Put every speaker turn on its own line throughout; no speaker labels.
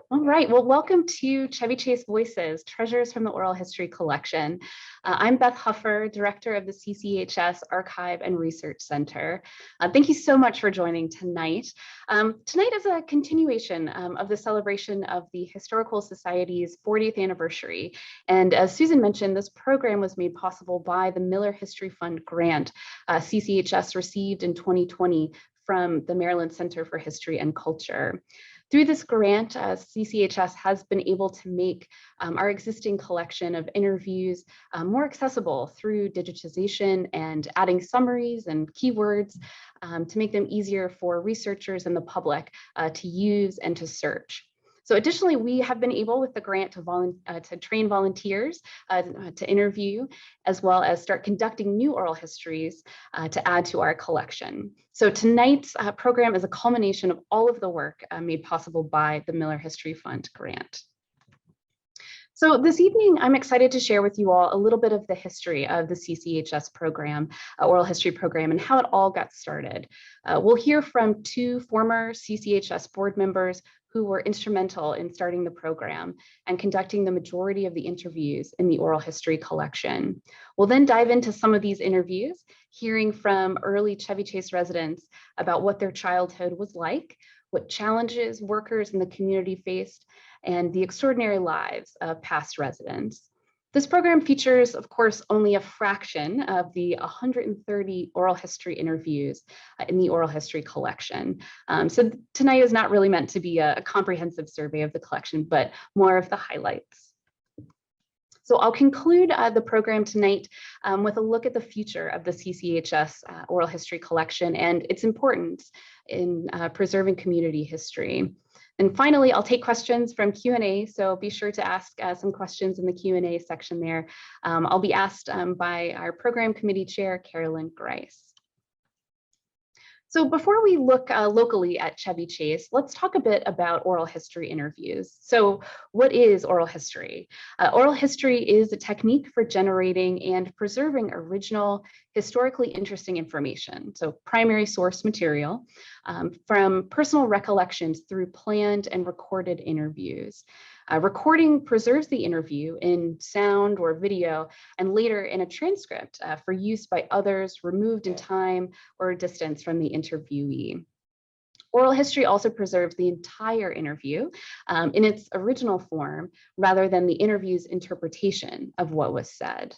All right, well, welcome to Chevy Chase Voices, Treasures from the Oral History Collection. I'm Beth Huffer, Director of the CCHS Archive and Research Center. Thank you so much for joining tonight. Tonight is a continuation of the celebration of the Historical Society's 40th anniversary. And as Susan mentioned, this program was made possible by the Miller History Fund grant CCHS received in 2020 from the Maryland Center for History and Culture. Through this grant, CCHS has been able to make our existing collection of interviews more accessible through digitization and adding summaries and keywords to make them easier for researchers and the public to use and to search. So additionally, we have been able with the grant to train volunteers to interview, as well as start conducting new oral histories to add to our collection. So tonight's program is a culmination of all of the work made possible by the Miller History Fund grant. So this evening, I'm excited to share with you all a little bit of the history of the CCHS program, oral history program, and how it all got started. We'll hear from two former CCHS board members who were instrumental in starting the program and conducting the majority of the interviews in the oral history collection. We'll then dive into some of these interviews, hearing from early Chevy Chase residents about what their childhood was like, what challenges workers in the community faced, and the extraordinary lives of past residents. This program features, of course, only a fraction of the 130 oral history interviews in the oral history collection. So tonight is not really meant to be a comprehensive survey of the collection, but more of the highlights. So I'll conclude the program tonight with a look at the future of the CCHS oral history collection and its importance in preserving community history. And finally, I'll take questions from Q&A, so be sure to ask some questions in the Q&A section there. I'll be asked by our program committee chair, Carolyn Grice. So before we look locally at Chevy Chase, let's talk a bit about oral history interviews. So what is oral history? Oral history is a technique for generating and preserving original, historically interesting information, so primary source material, from personal recollections through planned and recorded interviews. Recording preserves the interview in sound or video and later in a transcript for use by others removed in time or distance from the interviewee. Oral history also preserves the entire interview in its original form rather than the interview's interpretation of what was said.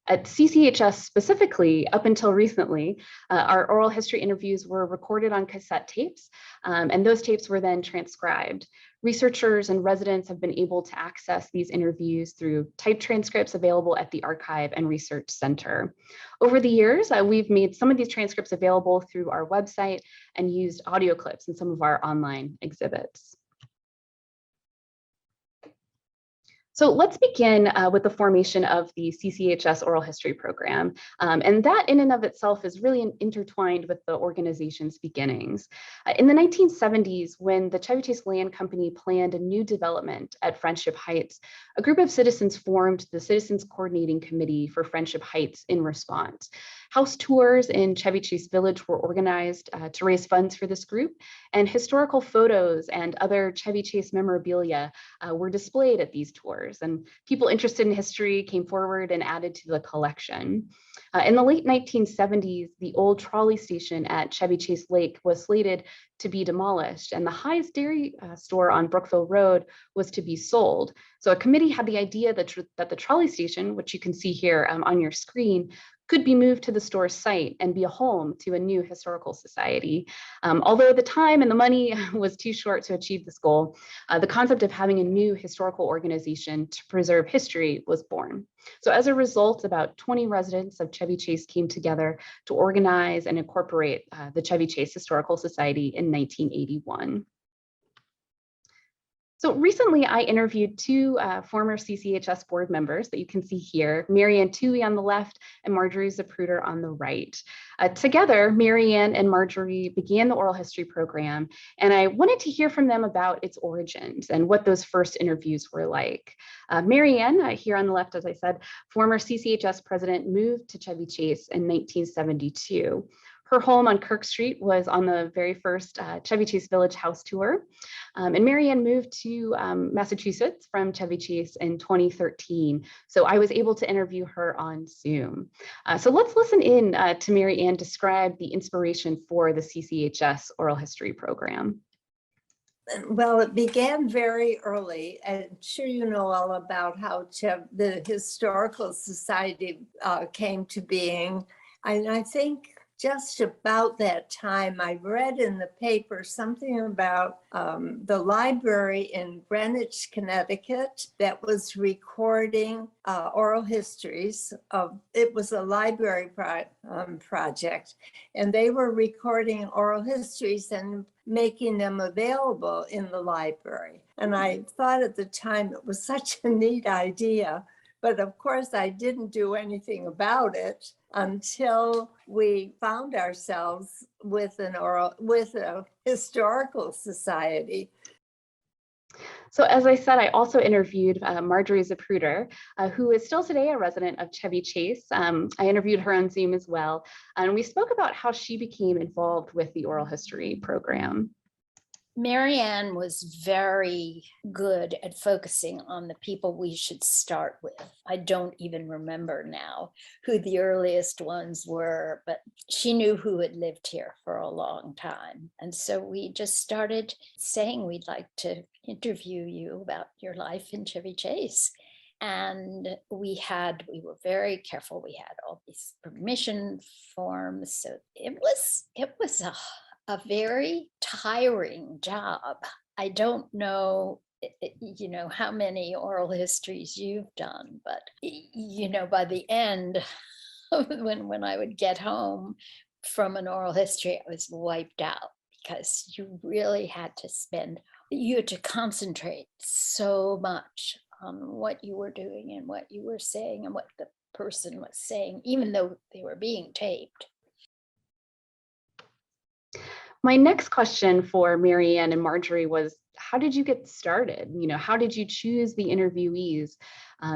At CCHS specifically, up until recently, our oral history interviews were recorded on cassette tapes, and those tapes were then transcribed. Researchers and residents have been able to access these interviews through typed transcripts available at the Archive and Research Center. Over the years, we've made some of these transcripts available through our website and used audio clips in some of our online exhibits. So let's begin with the formation of the CCHS Oral History Program. And that in and of itself is really intertwined with the organization's beginnings. In the 1970s, when the Chevy Chase Land Company planned a new development at Friendship Heights, a group of citizens formed the Citizens Coordinating Committee for Friendship Heights in response. House tours in Chevy Chase Village were organized to raise funds for this group, and historical photos and other Chevy Chase memorabilia were displayed at these tours. And people interested in history came forward and added to the collection. In the late 1970s, the old trolley station at Chevy Chase Lake was slated to be demolished, and the High's Dairy store on Brookville Road was to be sold. So a committee had the idea that the trolley station, which you can see here on your screen, could be moved to the store's site and be a home to a new historical society. Although the time and the money was too short to achieve this goal, the concept of having a new historical organization to preserve history was born. So as a result, about 20 residents of Chevy Chase came together to organize and incorporate the Chevy Chase Historical Society in 1981. So recently I interviewed two former CCHS board members that you can see here, Marion Toohey on the left and Marjorie Zapruder on the right. Together, Marion and Marjorie began the oral history program, and I wanted to hear from them about its origins and what those first interviews were like. Marion, here on the left, as I said, former CCHS president, moved to Chevy Chase in 1972. Her home on Kirk Street was on the very first Chevy Chase Village House tour. And Marion moved to Massachusetts from Chevy Chase in 2013. So I was able to interview her on Zoom. So let's listen in to Marianne describe the inspiration for the CCHS Oral History program.
Well, it began very early. I'm sure you know all about how the Historical Society came to being. And I think just about that time, I read in the paper something about the library in Greenwich, Connecticut, that was recording oral histories it was a library project, and they were recording oral histories and making them available in the library. And I thought at the time it was such a neat idea, but of course I didn't do anything about it until we found ourselves with a historical society.
So as I said, I also interviewed Marjorie Zapruder, who is still today a resident of Chevy Chase. I interviewed her on Zoom as well, and we spoke about how she became involved with the oral history program.
Marianne was very good at focusing on the people we should start with. I don't even remember now who the earliest ones were, but she knew who had lived here for a long time. And so we just started saying we'd like to interview you about your life in Chevy Chase. And we were very careful. We had all these permission forms. So it was a very tiring job. I don't know, how many oral histories you've done, but, by the end, when I would get home from an oral history, I was wiped out because you really had to concentrate so much on what you were doing and what you were saying and what the person was saying, even though they were being taped.
My next question for Marianne and Marjorie was, how did you get started? How did you choose the interviewees?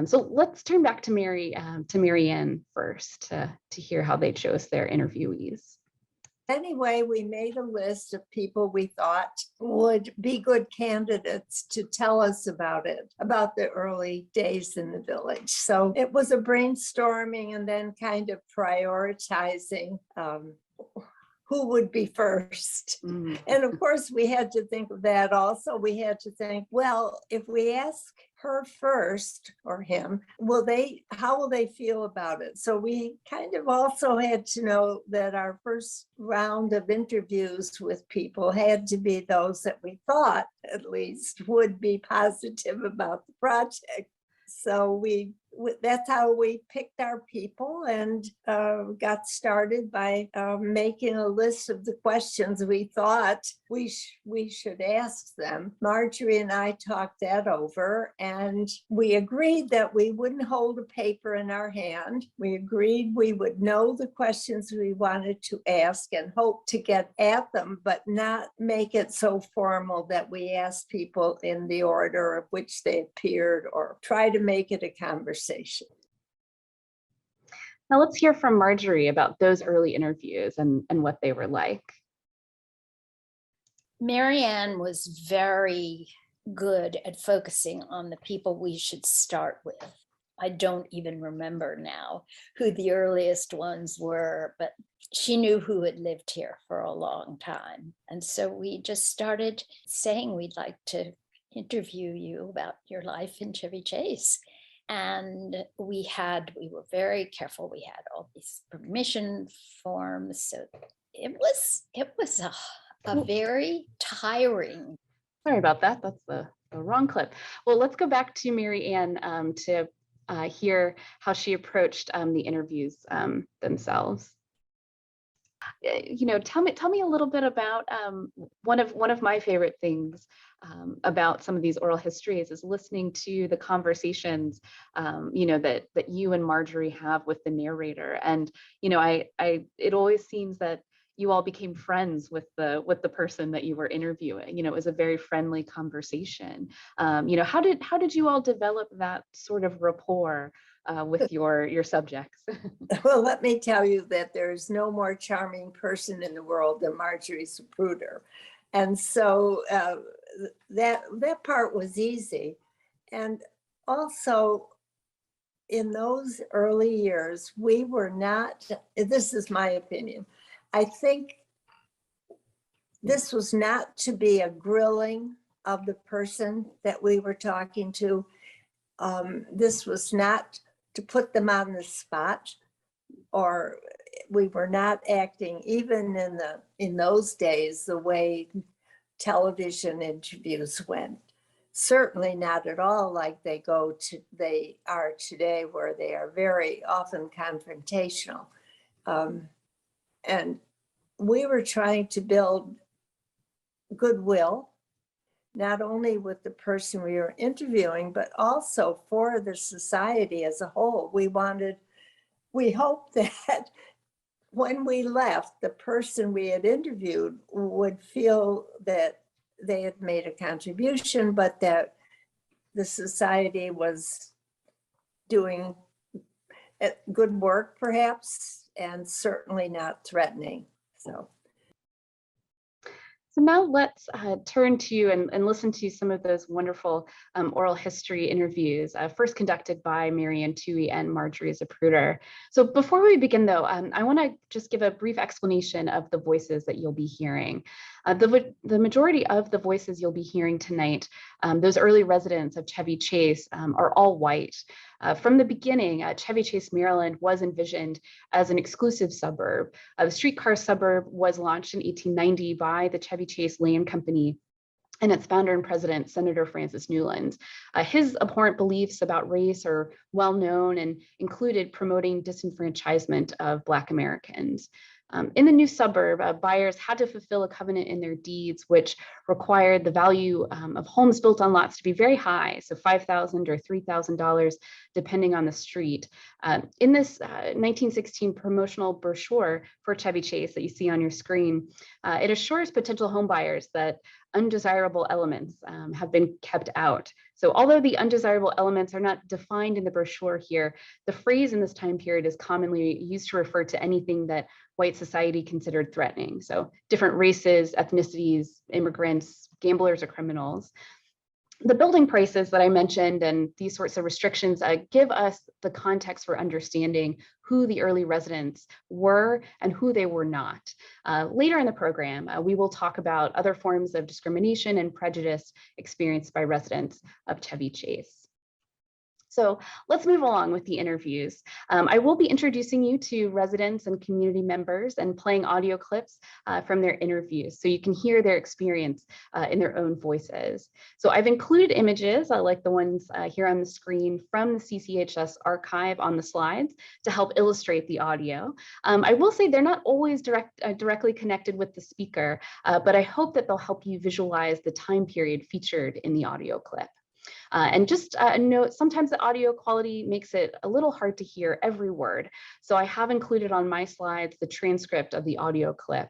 So let's turn back to Marianne first to hear how they chose their interviewees.
Anyway, we made a list of people we thought would be good candidates to tell us about the early days in the village. So it was a brainstorming and then kind of prioritizing who would be first. Mm. And of course, we had to think of that also. We had to think, well, if we ask her first or him, how will they feel about it? So we kind of also had to know that our first round of interviews with people had to be those that we thought at least would be positive about the project. So that's how we picked our people and got started by making a list of the questions we thought we should ask them. Marjorie and I talked that over, and we agreed that we wouldn't hold a paper in our hand. We agreed we would know the questions we wanted to ask and hope to get at them, but not make it so formal that we asked people in the order of which they appeared, or try to make it a conversation.
Now let's hear from Marjorie about those early interviews and what they were like.
Marianne was very good at focusing on the people we should start with. I don't even remember now who the earliest ones were, but she knew who had lived here for a long time. And so we just started saying we'd like to interview you about your life in Chevy Chase. And we were very careful. We had all these permission forms. So it was a very tiring.
Sorry about that. That's the wrong clip. Well, let's go back to Marianne to hear how she approached the interviews themselves. Tell me a little bit about one of my favorite things about some of these oral histories is listening to the conversations that you and Marjorie have with the narrator. And it always seems that you all became friends with the person that you were interviewing. It was a very friendly conversation. How did you all develop that sort of rapport with your subjects.
Well, let me tell you that there's no more charming person in the world than Marjorie Zapruder. And so that part was easy. And also, in those early years, we were not, this is my opinion, I think this was not to be a grilling of the person that we were talking to. This was not to put them on the spot, or we were not acting, even in those days, the way television interviews went. Certainly not at all like they are today, where they are very often confrontational. And we were trying to build goodwill, not only with the person we were interviewing, but also for the society as a whole. We hoped that when we left, the person we had interviewed would feel that they had made a contribution, but that the society was doing good work, perhaps, and certainly not threatening. So
now let's turn to and listen to some of those wonderful oral history interviews, first conducted by Marion Toohey and Marjorie Zapruder. So before we begin, though, I want to just give a brief explanation of the voices that you'll be hearing. The majority of the voices you'll be hearing tonight, those early residents of Chevy Chase, are all white. From the beginning, Chevy Chase, Maryland was envisioned as an exclusive suburb. The streetcar suburb was launched in 1890 by the Chevy Chase Land Company and its founder and president, Senator Francis Newland. His abhorrent beliefs about race are well known and included promoting disenfranchisement of Black Americans. In the new suburb, buyers had to fulfill a covenant in their deeds, which required the value of homes built on lots to be very high, so $5,000 or $3,000, depending on the street. In this 1916 promotional brochure for Chevy Chase that you see on your screen, it assures potential home buyers that undesirable elements have been kept out. So although the undesirable elements are not defined in the brochure here, the phrase in this time period is commonly used to refer to anything that white society considered threatening. So different races, ethnicities, immigrants, gamblers, or criminals. The building prices that I mentioned and these sorts of restrictions give us the context for understanding who the early residents were and who they were not. Later in the program, we will talk about other forms of discrimination and prejudice experienced by residents of Chevy Chase. So let's move along with the interviews. I will be introducing you to residents and community members and playing audio clips from their interviews so you can hear their experience in their own voices. So I've included images like the ones here on the screen from the CCHS archive on the slides to help illustrate the audio. I will say they're not always directly connected with the speaker, but I hope that they'll help you visualize the time period featured in the audio clip. And just a note, sometimes the audio quality makes it a little hard to hear every word. So I have included on my slides the transcript of the audio clip.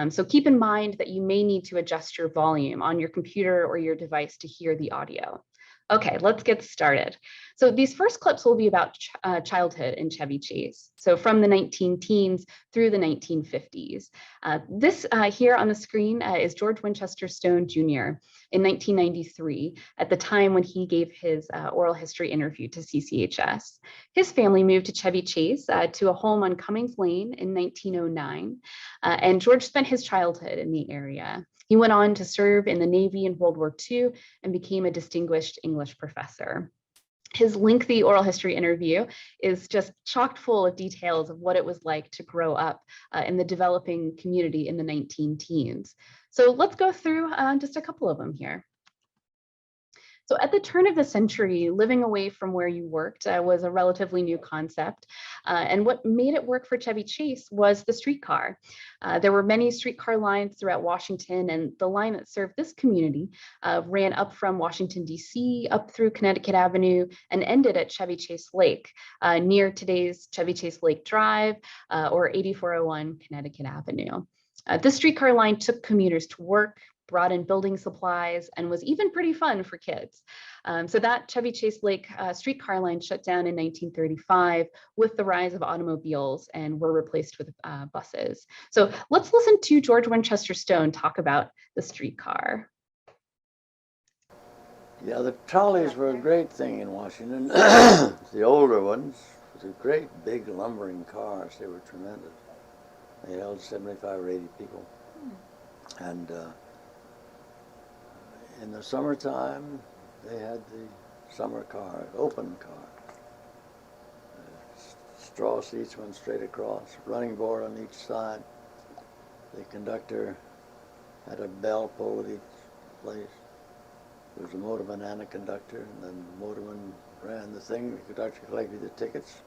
So keep in mind that you may need to adjust your volume on your computer or your device to hear the audio. Okay, let's get started. So these first clips will be about childhood in Chevy Chase. So from the 19-teens through the 1950s. This here on the screen is George Winchester Stone Jr. in 1993, at the time when he gave his oral history interview to CCHS. His family moved to Chevy Chase to a home on Hawkins Lane in 1909, and George spent his childhood in the area. He went on to serve in the Navy in World War II and became a distinguished English professor. His lengthy oral history interview is just chock full of details of what it was like to grow up in the developing community in the 19-teens. So let's go through just a couple of them here. So at the turn of the century, living away from where you worked was a relatively new concept. And what made it work for Chevy Chase was the streetcar. There were many streetcar lines throughout Washington, and the line that served this community ran up from Washington, D.C., up through Connecticut Avenue, and ended at Chevy Chase Lake, near today's Chevy Chase Lake Drive or 8401 Connecticut Avenue. This streetcar line took commuters to work, brought in building supplies, and was even pretty fun for kids. So that Chevy Chase Lake streetcar line shut down in 1935 with the rise of automobiles and were replaced with buses. So let's listen to George Winchester Stone talk about the streetcar.
Yeah, the trolleys were a great thing in Washington. The older ones, the great big lumbering cars, they were tremendous. They held 75 or 80 people. And in the summertime, they had the summer car, open car. Straw seats went straight across, running board on each side. The conductor had a bell pull at each place. There was a motorman and a conductor, and then the motorman ran the thing. The conductor collected the tickets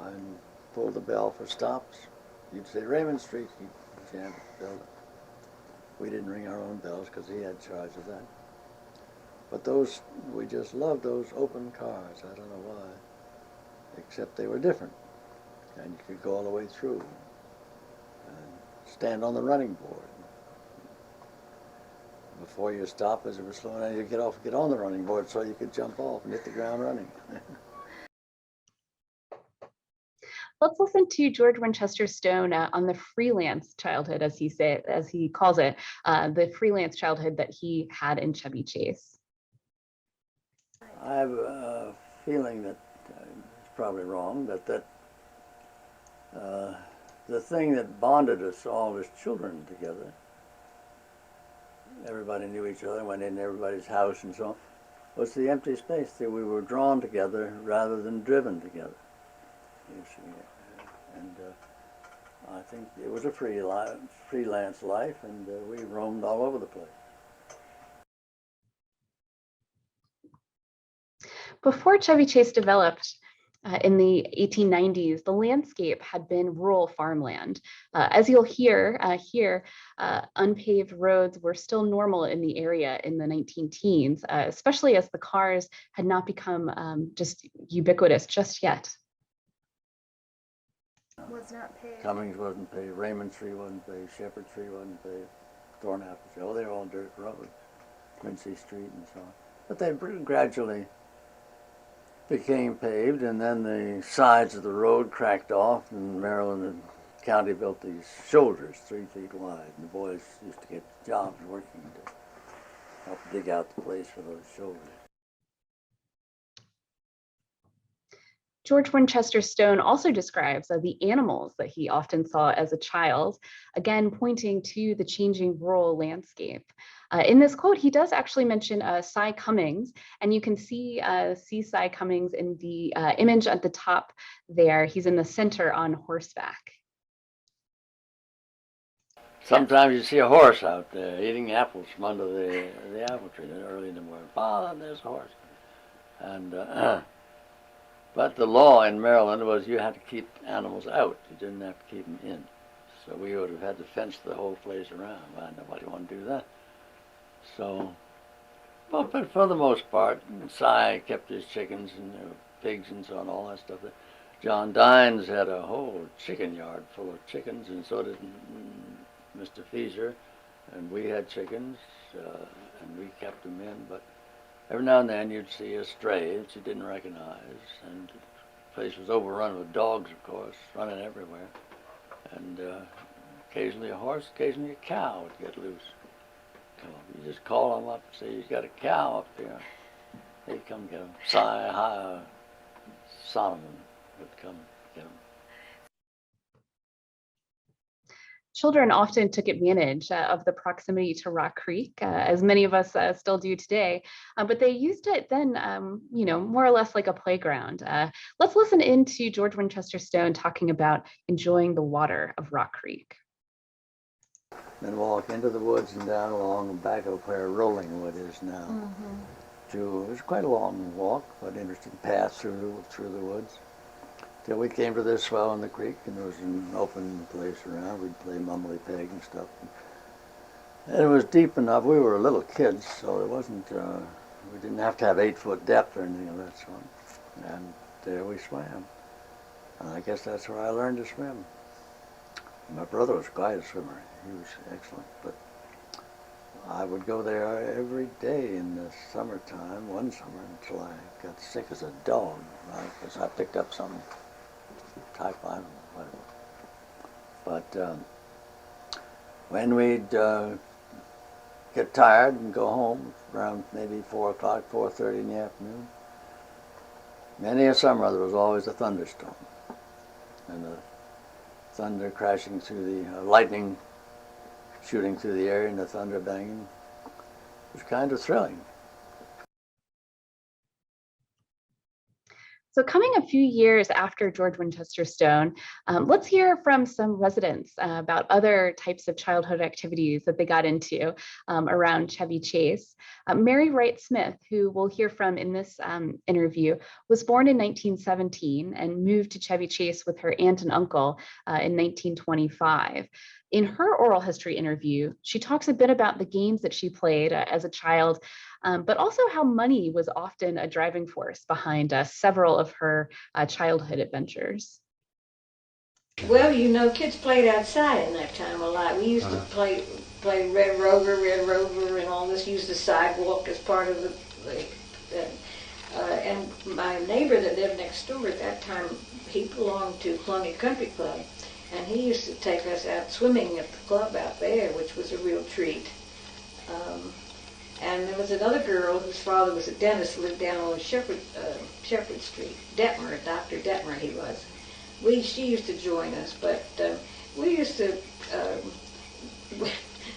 and pulled the bell for stops. You'd say Raymond Street, he'd jam the bell. We didn't ring our own bells because he had charge of that. But those, we just loved those open cars. I don't know why, except they were different. And you could go all the way through and stand on the running board. Before you stop, as it was slowing down, you get on the running board so you could jump off and hit the ground running.
Let's listen to George Winchester Stone on the freelance childhood, as he calls it, the freelance childhood that he had in Chevy Chase.
I have a feeling that it's probably wrong, but that the thing that bonded us all as children together, everybody knew each other, went in everybody's house and so on, was the empty space that we were drawn together rather than driven together. You see, and I think it was a freelance life, and we roamed all over the place.
Before Chevy Chase developed in the 1890s, the landscape had been rural farmland. As you'll hear here, unpaved roads were still normal in the area in the 19-teens, especially as the cars had not become just ubiquitous just yet.
Was not paved.
Cummings wasn't paved, Raymond Street wasn't paved, Shepherd Street wasn't paved, Thornapple Street, they were all dirt roads, Quincy Street and so on. But they gradually became paved, and then the sides of the road cracked off, and Maryland and County built these shoulders 3 feet wide, and the boys used to get jobs working to help dig out the place for those shoulders.
George Winchester Stone also describes the animals that he often saw as a child, again pointing to the changing rural landscape. In this quote, he does actually mention Cy Cummings, and you can see Cy Cummings in the image at the top there. He's in the center on horseback.
Sometimes you see a horse out there eating apples from under the apple tree early in the morning. Oh, there's a horse. And but the law in Maryland was you had to keep animals out. You didn't have to keep them in. So we would have had to fence the whole place around. Well, nobody wanted to do that. So, well, but for the most part, Cy kept his chickens and pigs and so on, all that stuff. John Dines had a whole chicken yard full of chickens, and so did Mr. Feeser. And we had chickens, and we kept them in, but every now and then you'd see a stray that you didn't recognize, and the place was overrun with dogs, of course, running everywhere. And occasionally a horse, occasionally a cow would get loose. So you just call them up and say, "You got a cow up here." They'd come get them. Solomon would come get them.
Children often took advantage of the proximity to Rock Creek, as many of us still do today, but they used it then, more or less like a playground. Let's listen in to George Winchester Stone talking about enjoying the water of Rock Creek.
Then walk into the woods and down along the back of where Rolling Wood is now. Mm-hmm. It was quite a long walk, but interesting path through the woods. Till we came to this swell in the creek, and there was an open place around. We'd play mumbly peg and stuff. And it was deep enough. We were little kids, so it wasn't, we didn't have to have 8-foot depth or anything of that sort. And there we swam. And I guess that's where I learned to swim. My brother was quite a swimmer. He was excellent. But I would go there every day in the summertime, one summer, until I got sick as a dog, because I picked up some type, I don't know, whatever. But when we'd get tired and go home around maybe 4 o'clock, 4:30 in the afternoon, many a summer there was always a thunderstorm, and the thunder crashing through the lightning shooting through the air and the thunder banging. It was kind of thrilling.
So coming a few years after George Winchester Stone, let's hear from some residents about other types of childhood activities that they got into around Chevy Chase. Mary Wright Smith, who we'll hear from in this interview, was born in 1917 and moved to Chevy Chase with her aunt and uncle in 1925. In her oral history interview, she talks a bit about the games that she played as a child, but also how money was often a driving force behind several of her childhood adventures.
Well, you know, kids played outside in that time a lot. We used to play Red Rover, and all this. Use the sidewalk as part of and my neighbor that lived next door at that time, he belonged to Columbia Country Club. And he used to take us out swimming at the club out there, which was a real treat. And there was another girl whose father was a dentist, lived down on Shepherd Street. Detmer, Dr. Detmer he was. She used to join us, but we used to,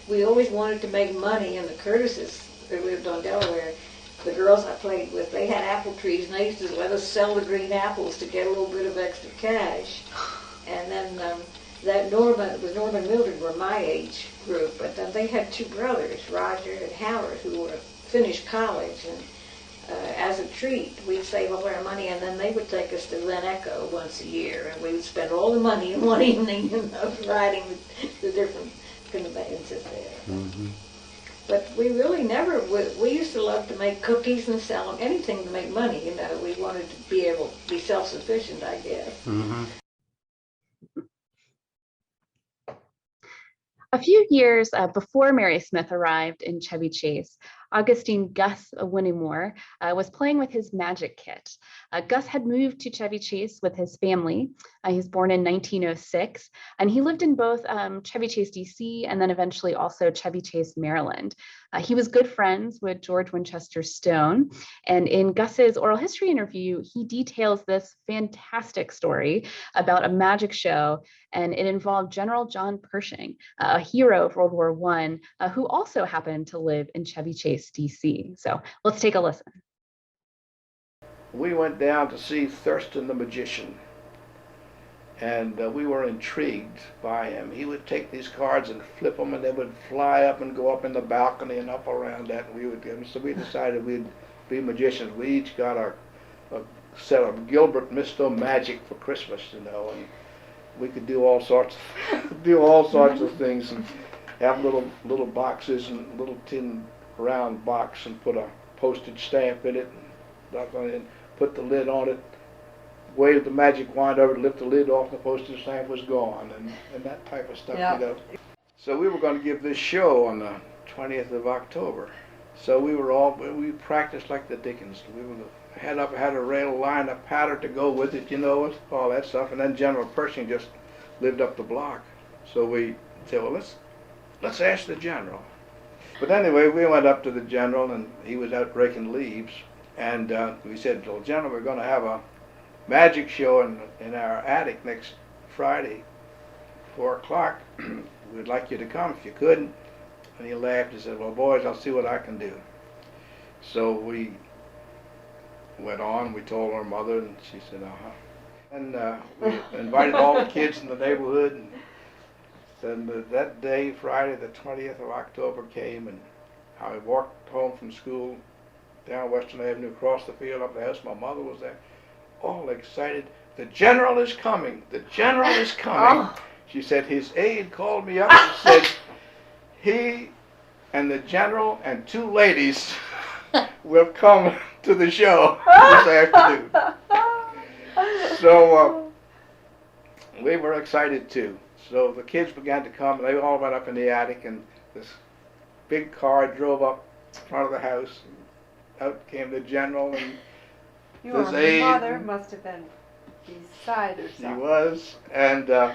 we always wanted to make money, and the Curtises, who lived on Delaware, the girls I played with, they had apple trees, and they used to let us sell the green apples to get a little bit of extra cash. And then Norman Mildred were my age group, but then they had two brothers, Roger and Howard, who were finished college. And as a treat, we'd save all our money, and then they would take us to Glen Echo once a year, and we would spend all the money in one evening, riding the different conveyances there. Mm-hmm. But we really never, we used to love to make cookies and sell them, anything to make money, you know. We wanted to be able to be self-sufficient, I guess. Mm-hmm.
A few years before Mary Smith arrived in Chevy Chase, Augustine Gus Winnimore was playing with his magic kit. Gus had moved to Chevy Chase with his family. He was born in 1906, and he lived in both Chevy Chase, DC, and then eventually also Chevy Chase, Maryland. He was good friends with George Winchester Stone, and in Gus's oral history interview, he details this fantastic story about a magic show, and it involved General John Pershing, a hero of World War I, who also happened to live in Chevy Chase, DC. So let's take a listen.
We went down to see Thurston the magician, and we were intrigued by him. He would take these cards and flip them, and they would fly up and go up in the balcony and up around that, and we would get them. So we decided we'd be magicians. We each got a set of Gilbert Misto magic for Christmas, you know, and we could do all sorts of things, and have little boxes and little tin round box, and put a postage stamp in it, and put the lid on it, wave the magic wand over it, lift the lid off, the postage stamp was gone, and that type of stuff, you know. So we were going to give this show on the 20th of October. So we practiced like the Dickens. We had a rail line, a pattern to go with it, you know, all that stuff. And then General Pershing just lived up the block. So we said, well, let's ask the general. But anyway, we went up to the general, and he was out breaking leaves. And we said, well, General, we're going to have a magic show in our attic next Friday, 4 o'clock. We'd like you to come if you could. And he laughed and said, well, boys, I'll see what I can do. So we went on, we told our mother, and she said, uh-huh. And we invited all the kids in the neighborhood, and then that day, Friday, the 20th of October came, and I walked home from school down Western Avenue, across the field, up the house. My mother was there, all excited. The general is coming. The general is coming. Oh. She said his aide called me up and said he and the general and 2 ladies will come to the show this afternoon. So we were excited too. So the kids began to come, and they all went up in the attic, and this big car drove up in front of the house. And out came the general, and
Your
this aide,
mother must have been beside
she
herself.
was, and the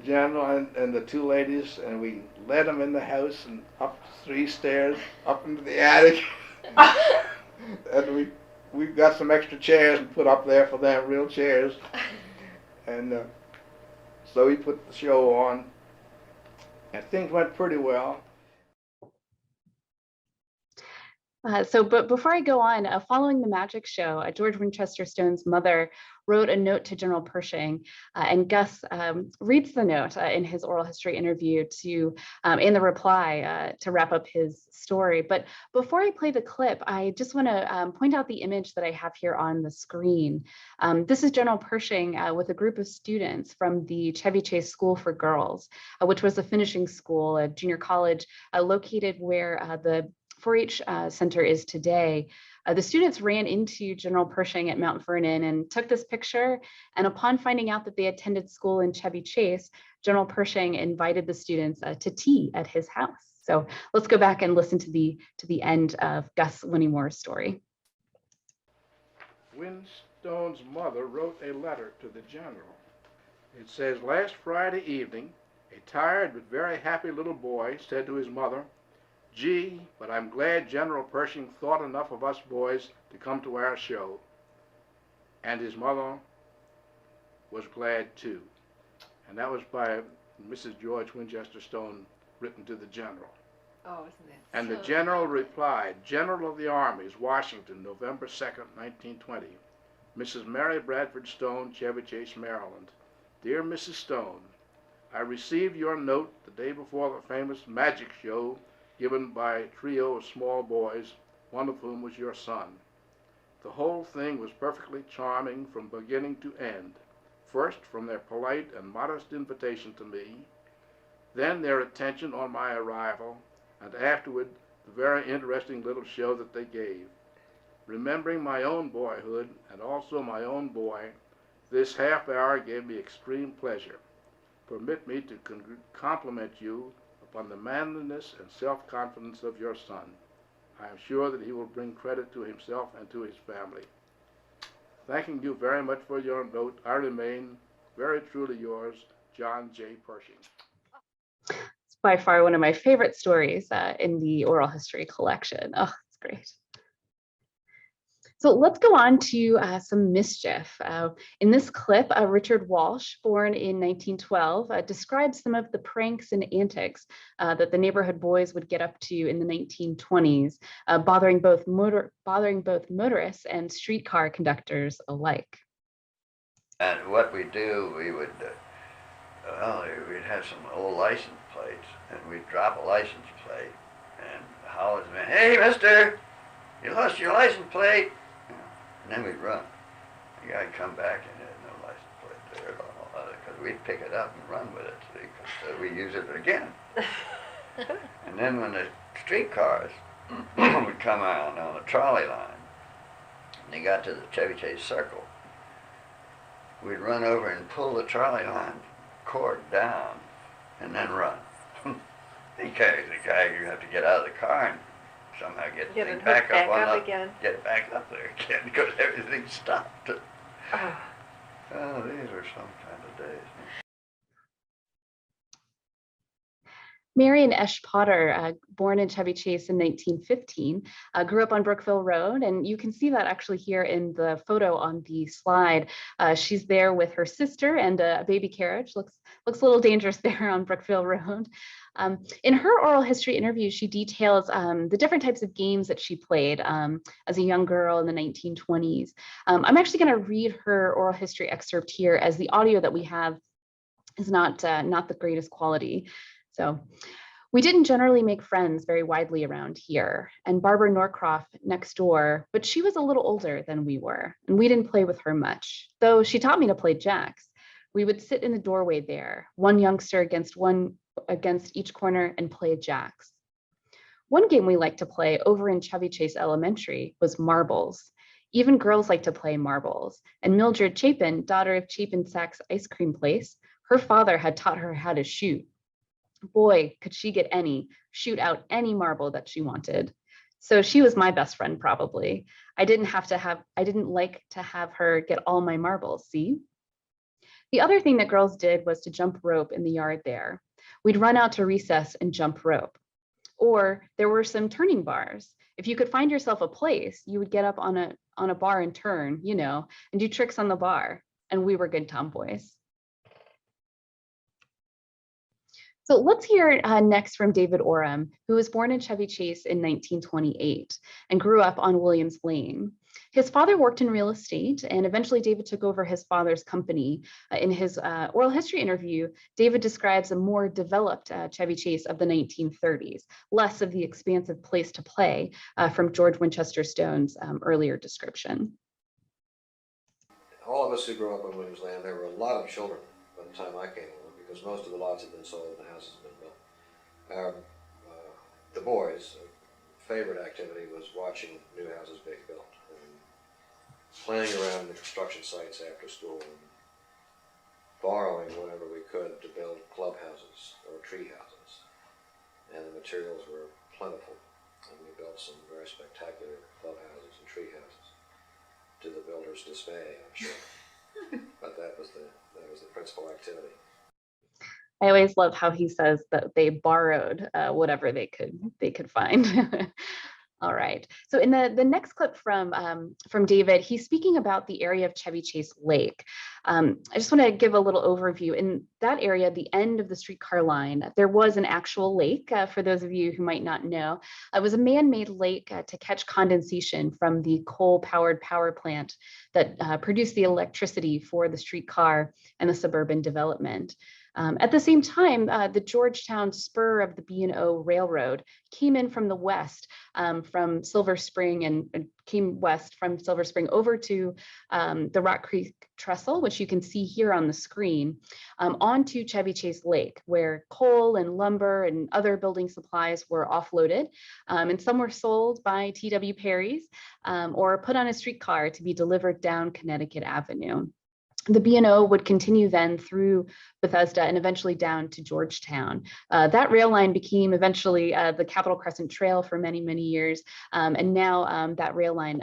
general and the two ladies, and we led them in the house and up 3 stairs, up into the attic. And we got some extra chairs and put up there for them, real chairs. And so we put the show on, and things went pretty well.
But before I go on, following the magic show, George Winchester Stone's mother wrote a note to General Pershing, and Gus reads the note in his oral history interview in the reply to wrap up his story. But before I play the clip, I just want to point out the image that I have here on the screen. This is General Pershing with a group of students from the Chevy Chase School for Girls, which was a finishing school, a junior college located where the 4-H center is today. The students ran into General Pershing at Mount Vernon and took this picture. And upon finding out that they attended school in Chevy Chase, General Pershing invited the students to tea at his house. So let's go back and listen to the end of Gus Winnimore's story.
Winstone's mother wrote a letter to the general. It says, last Friday evening, a tired but very happy little boy said to his mother, "Gee, but I'm glad General Pershing thought enough of us boys to come to our show." And his mother was glad too. And that was by Mrs. George Winchester Stone, written to the general.
Oh, isn't it?
And the general replied, General of the Armies, Washington, November 2nd, 1920. Mrs. Mary Bradford Stone, Chevy Chase, Maryland. Dear Mrs. Stone, I received your note the day before the famous magic show given by a trio of small boys, one of whom was your son. The whole thing was perfectly charming from beginning to end. First, from their polite and modest invitation to me, then their attention on my arrival, and afterward the very interesting little show that they gave. Remembering my own boyhood and also my own boy, this half hour gave me extreme pleasure. Permit me to compliment you upon the manliness and self-confidence of your son. I am sure that he will bring credit to himself and to his family. Thanking you very much for your note, I remain very truly yours, John J. Pershing.
It's by far one of my favorite stories in the oral history collection. Oh, it's great. So let's go on to some mischief. In this clip, Richard Walsh, born in 1912, describes some of the pranks and antics that the neighborhood boys would get up to in the 1920s, bothering both motorists and streetcar conductors alike.
And what we do, we'd have some old license plates, and we'd drop a license plate and holler at the man, "Hey, mister, you lost your license plate." And then we'd run. The guy'd come back and there's no license plate there at all, because we'd pick it up and run with it, so we use it again. And then when the streetcars would come out on the trolley line, and they got to the Chevy Chase Circle, we'd run over and pull the trolley line cord down and then run. The guy, you have to get out of the car and somehow get the thing back up again. Get it back up there again because everything stopped. Oh, these were some kind of days.
Marion Esch Potter, born in Chevy Chase in 1915, grew up on Brookville Road, and you can see that actually here in the photo on the slide. She's there with her sister and a baby carriage. Looks a little dangerous there on Brookville Road. In her oral history interview, she details the different types of games that she played as a young girl in the 1920s. I'm actually going to read her oral history excerpt here, as the audio that we have is not the greatest quality. So, we didn't generally make friends very widely around here, and Barbara Norcroft next door, but she was a little older than we were, and we didn't play with her much, though she taught me to play jacks. We would sit in the doorway there, one youngster against each corner, and play jacks. One game we liked to play over in Chevy Chase Elementary was marbles. Even girls like to play marbles, and Mildred Chapin, daughter of Chapin Sachs Ice Cream Place, her father had taught her how to shoot. Boy, could she get shoot out any marble that she wanted. So she was my best friend, probably. I didn't like to have her get all my marbles, see? The other thing that girls did was to jump rope in the yard there. We'd run out to recess and jump rope. Or there were some turning bars. If you could find yourself a place, you would get up on a bar and turn, and do tricks on the bar. And we were good tomboys. So let's hear next from David Oram, who was born in Chevy Chase in 1928 and grew up on Williams Lane. His father worked in real estate, and eventually David took over his father's company. In his oral history interview, David describes a more developed Chevy Chase of the 1930s, less of the expansive place to play from George Winchester Stone's earlier description.
All of us who grew up on Williams Land, there were a lot of children by the time I came along, because most of the lots had been sold and the houses had been built. The boys' favorite activity was watching new houses being built and playing around the construction sites after school and borrowing whatever we could to build clubhouses or tree houses. And the materials were plentiful, and we built some very spectacular clubhouses and tree houses, to the builder's dismay, I'm sure. But that was the principal activity.
I always love how he says that they borrowed whatever they could find. All right. So in the next clip from David, he's speaking about the area of Chevy Chase Lake. I just want to give a little overview. In that area, the end of the streetcar line, there was an actual lake. For those of you who might not know, it was a man-made lake to catch condensation from the coal-powered power plant that produced the electricity for the streetcar and the suburban development. At the same time, the Georgetown spur of the B&O Railroad came in from the west, from Silver Spring, and came west from Silver Spring over to the Rock Creek Trestle, which you can see here on the screen, onto Chevy Chase Lake, where coal and lumber and other building supplies were offloaded, and some were sold by T.W. Perry's or put on a streetcar to be delivered down Connecticut Avenue. The B&O would continue then through Bethesda and eventually down to Georgetown. That rail line became eventually the Capitol Crescent Trail for many, many years. And now that rail line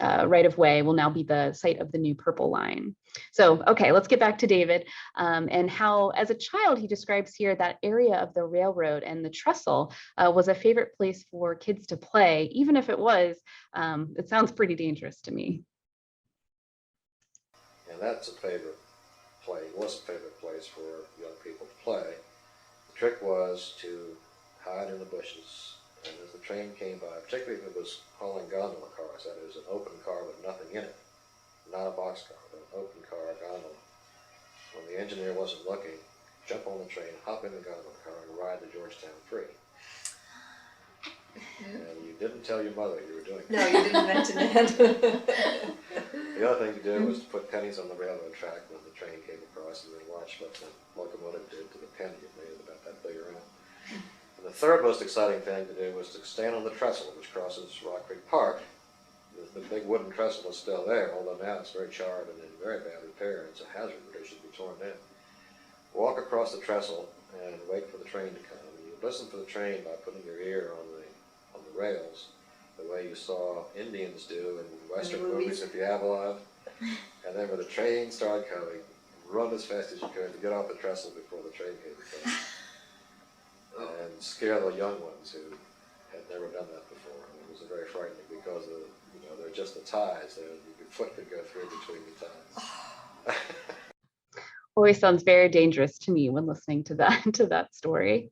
right of way will now be the site of the new Purple Line. So, okay, let's get back to David and how, as a child, he describes here that area of the railroad and the trestle was a favorite place for kids to play, even if it sounds pretty dangerous to me.
And that's a favorite was a favorite place for young people to play. The trick was to hide in the bushes, and as the train came by, particularly if it was hauling gondola cars, that is, an open car with nothing in it, not a boxcar, but an open car, a gondola. When the engineer wasn't looking, jump on the train, hop in the gondola car, and ride to Georgetown free. And you didn't tell your mother you were doing that.
No, you didn't mention that.
The other thing to do was to put pennies on the railroad track when the train came across, and then watch what the locomotive did to the penny. It made it about that big around. And the third most exciting thing to do was to stand on the trestle, which crosses Rock Creek Park. The big wooden trestle is still there, although now it's very charred and in very bad repair. It's a hazard that it should be torn down. Walk across the trestle and wait for the train to come. And you listen for the train by putting your ear on the rails, the way you saw Indians do in Western movies if you have a lot. And then when the train started coming, run as fast as you could to get off the trestle before the train came across. And scare the young ones who had never done that before. And it was very frightening because they're just the ties. Your foot could go through between the ties.
Always sounds very dangerous to me when listening to that story.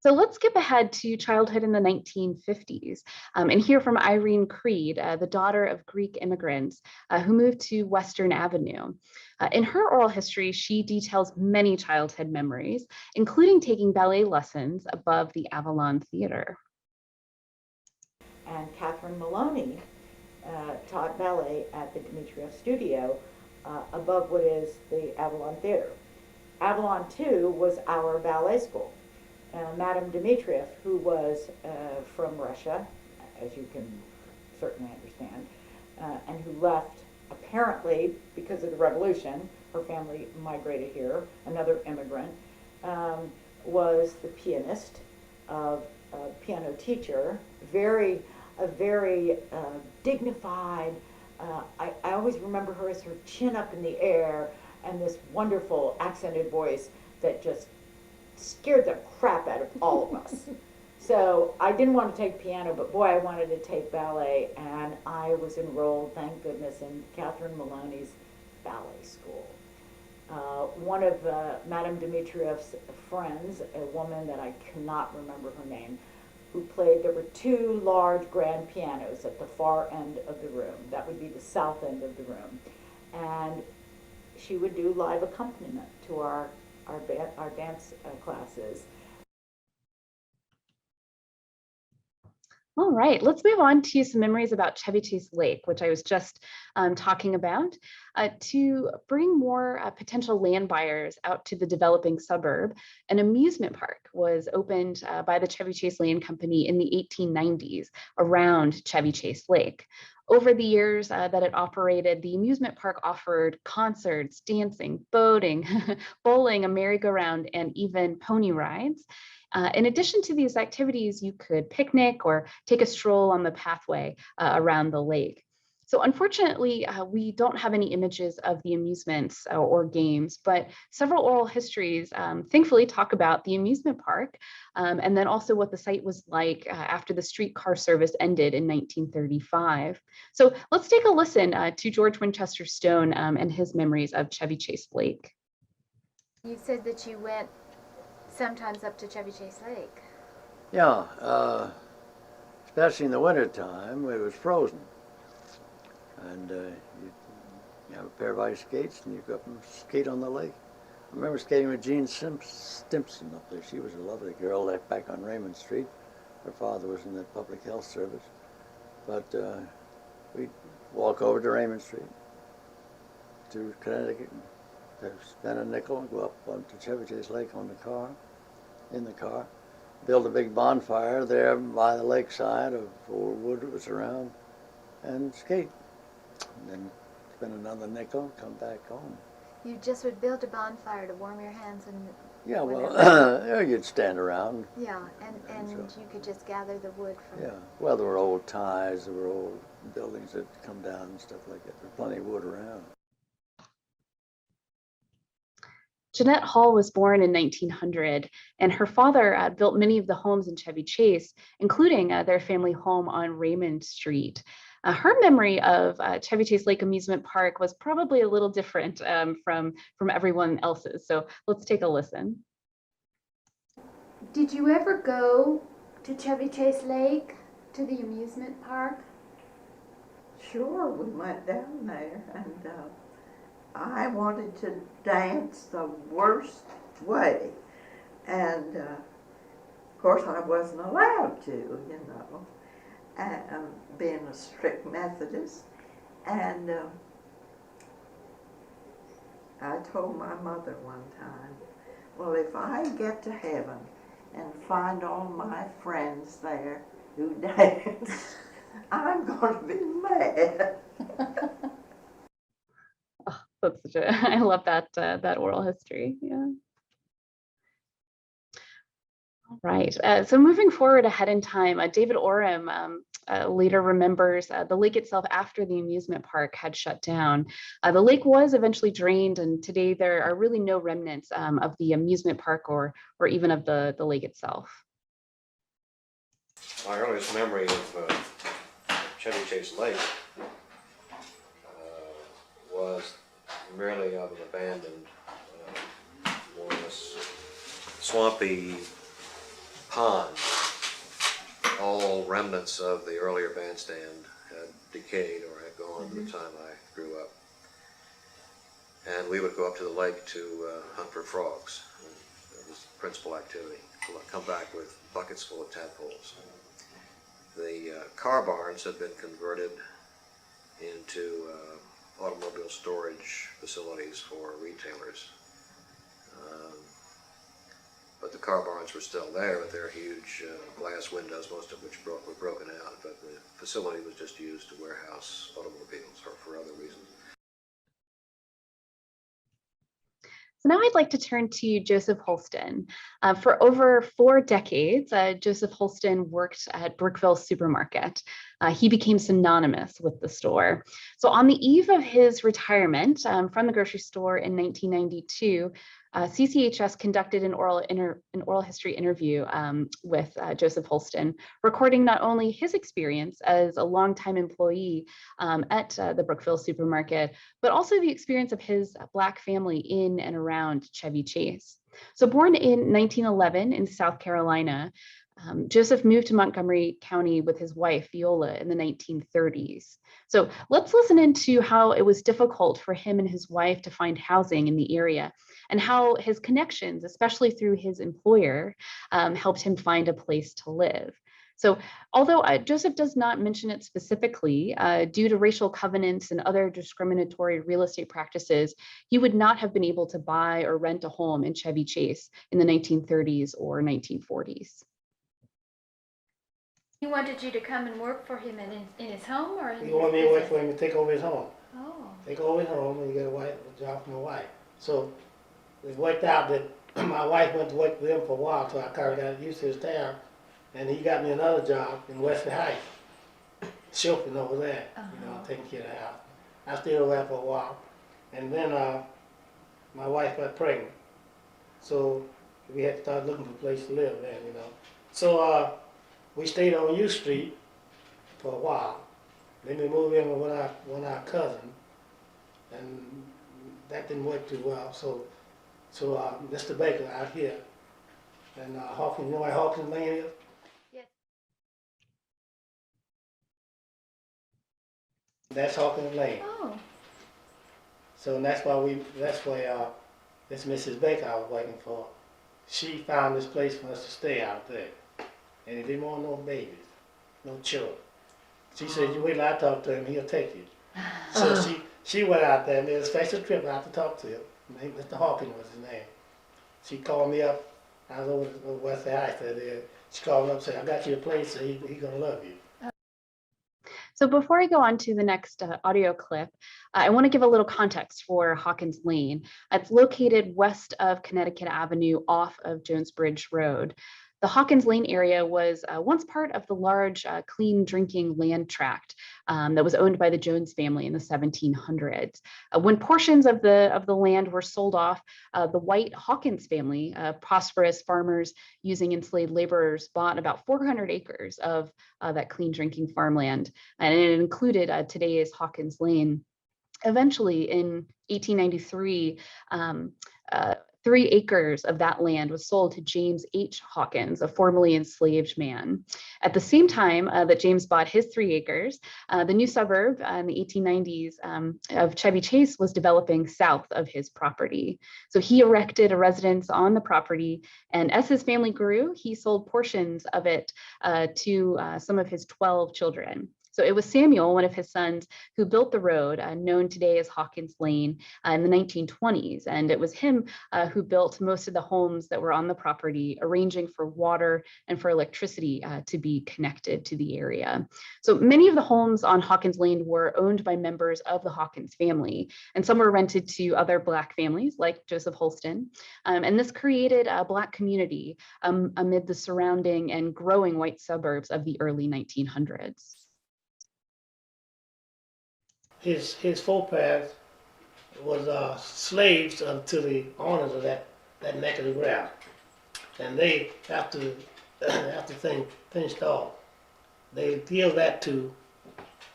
So let's skip ahead to childhood in the 1950s and hear from Irene Creed, the daughter of Greek immigrants who moved to Western Avenue. In her oral history, she details many childhood memories, including taking ballet lessons above the Avalon Theater.
And Catherine Maloney taught ballet at the Dmitrieff studio above what is the Avalon Theater. Avalon, too, was our ballet school. Madame Dmitrieff, who was from Russia, as you can certainly understand, and who left apparently because of the revolution. Her family migrated here, another immigrant. was the pianist, a piano teacher, a very dignified. I always remember her as her chin up in the air and this wonderful accented voice that just scared the crap out of all of us. So I didn't want to take piano, but boy, I wanted to take ballet, and I was enrolled, thank goodness, in Catherine Maloney's ballet school. One of Madame Dmitriev's friends, a woman that I cannot remember her name, who played, there were two large grand pianos at the far end of the room. That would be the south end of the room. And she would do live accompaniment to our dance classes.
All right, let's move on to some memories about Chevy Chase Lake, which I was just talking about. To bring more potential land buyers out to the developing suburb, an amusement park was opened by the Chevy Chase Land Company in the 1890s around Chevy Chase Lake. Over the years that it operated, the amusement park offered concerts, dancing, boating, bowling, a merry-go-round, and even pony rides. In addition to these activities, you could picnic or take a stroll on the pathway around the lake. So unfortunately, we don't have any images of the amusements or games, but several oral histories thankfully talk about the amusement park and then also what the site was like after the streetcar service ended in 1935. So let's take a listen to George Winchester Stone and his memories of Chevy Chase Lake.
You said that you went sometimes up to Chevy Chase Lake.
Yeah, especially in the wintertime, it was frozen. And you have a pair of ice skates and you go up and skate on the lake. I remember skating with Jean Stimpson up there. She was a lovely girl left back on Raymond Street. Her father was in the public health service. But we'd walk over to Raymond Street to Connecticut, spend a nickel and go up onto Chevy Chase Lake in the car, build a big bonfire there by the lakeside of old wood that was around, and skate. And then spend another nickel, come back home.
You just would build a bonfire to warm your hands and
Yeah, well, you'd stand around.
yeah, and
so,
you could just gather the wood from.
Yeah, well, there were old ties, there were old buildings that come down and stuff like that. There was plenty of wood around.
Jeanette Hall was born in 1900, and her father built many of the homes in Chevy Chase, including their family home on Raymond Street. Her memory of Chevy Chase Lake Amusement Park was probably a little different from everyone else's. So let's take a listen.
Did you ever go to Chevy Chase Lake, to the amusement park?
Sure, we went down there, and I wanted to dance the worst way, and of course I wasn't allowed to, you know, being a strict Methodist. And I told my mother one time, well, if I get to heaven and find all my friends there who dance, I'm going to be mad.
Oh, that's such a, I love that that oral history. Yeah. All right. So moving forward ahead in time, David Orem later remembers the lake itself after the amusement park had shut down. The lake was eventually drained, and today there are really no remnants of the amusement park or even of the lake itself.
My earliest memory of Chevy Chase Lake was merely of an abandoned, more or less swampy pond. All remnants of the earlier bandstand had decayed or had gone by the time I grew up. And we would go up to the lake to hunt for frogs. That was the principal activity. We'd come back with buckets full of tadpoles. The car barns had been converted into automobile storage facilities for retailers. But the car barns were still there with their huge glass windows, most of which were broken out, but the facility was just used to warehouse automobiles or for other reasons.
So now I'd like to turn to Josephlston. For over 4 decades, Josephlston worked at Brookville Supermarket. He became synonymous with the store. So on the eve of his retirement from the grocery store in 1992, CCHS conducted an oral history interview with Josephlston, recording not only his experience as a longtime employee at the Brookville Supermarket, but also the experience of his Black family in and around Chevy Chase. So born in 1911 in South Carolina, Joseph moved to Montgomery County with his wife, Viola, in the 1930s. So let's listen into how it was difficult for him and his wife to find housing in the area, and how his connections, especially through his employer, helped him find a place to live. So although Joseph does not mention it specifically, due to racial covenants and other discriminatory real estate practices, he would not have been able to buy or rent a home in Chevy Chase in the 1930s or 1940s.
He wanted you to come and work for him in his home or in
He wanted me to
his
work for him to take over his home.
Oh.
Take over his home and get a job for my wife. So it worked out that my wife went to work with him for a while, so I kind of got used to his town. And he got me another job in Wesley Heights, chauffeuring over there, taking care of the house. I stayed over there for a while. And then my wife got pregnant. So we had to start looking for a place to live then, So we stayed on U Street for a while. Then we moved in with one of our cousins, and that didn't work too well. So Mr. Baker out here, and Hawkins, you know where Hawkins Lane is?
Yes.
That's Hawkins Lane.
Oh.
So that's why this Mrs. Baker I was working for, she found this place for us to stay out there. And he didn't want no babies, no children. She said, you wait till I talk to him, he'll take you. So she went out there and made a special trip out to talk to him. Mr. Hawkins was his name. She called me up. I was over to West Heights there. She called me up and said, I got you a place, so he's gonna love you.
So before I go on to the next audio clip, I want to give a little context for Hawkins Lane. It's located west of Connecticut Avenue off of Jones Bridge Road. The Hawkins Lane area was once part of the large clean drinking land tract that was owned by the Jones family in the 1700s. When portions of the land were sold off, the White Hawkins family, prosperous farmers using enslaved laborers, bought about 400 acres of that clean drinking farmland, and it included today's Hawkins Lane. Eventually, in 1893, 3 acres of that land was sold to James H. Hawkins, a formerly enslaved man. At the same time that James bought his 3 acres, the new suburb in the 1890s of Chevy Chase was developing south of his property. So he erected a residence on the property, and as his family grew, he sold portions of it to some of his 12 children. So it was Samuel, one of his sons, who built the road known today as Hawkins Lane in the 1920s. And it was him who built most of the homes that were on the property, arranging for water and for electricity to be connected to the area. So many of the homes on Hawkins Lane were owned by members of the Hawkins family, and some were rented to other Black families like Josephlston. And this created a Black community amid the surrounding and growing white suburbs of the early 1900s.
His forepaths was slaves to the owners of that neck of the ground. And they, after things finished off, they give that to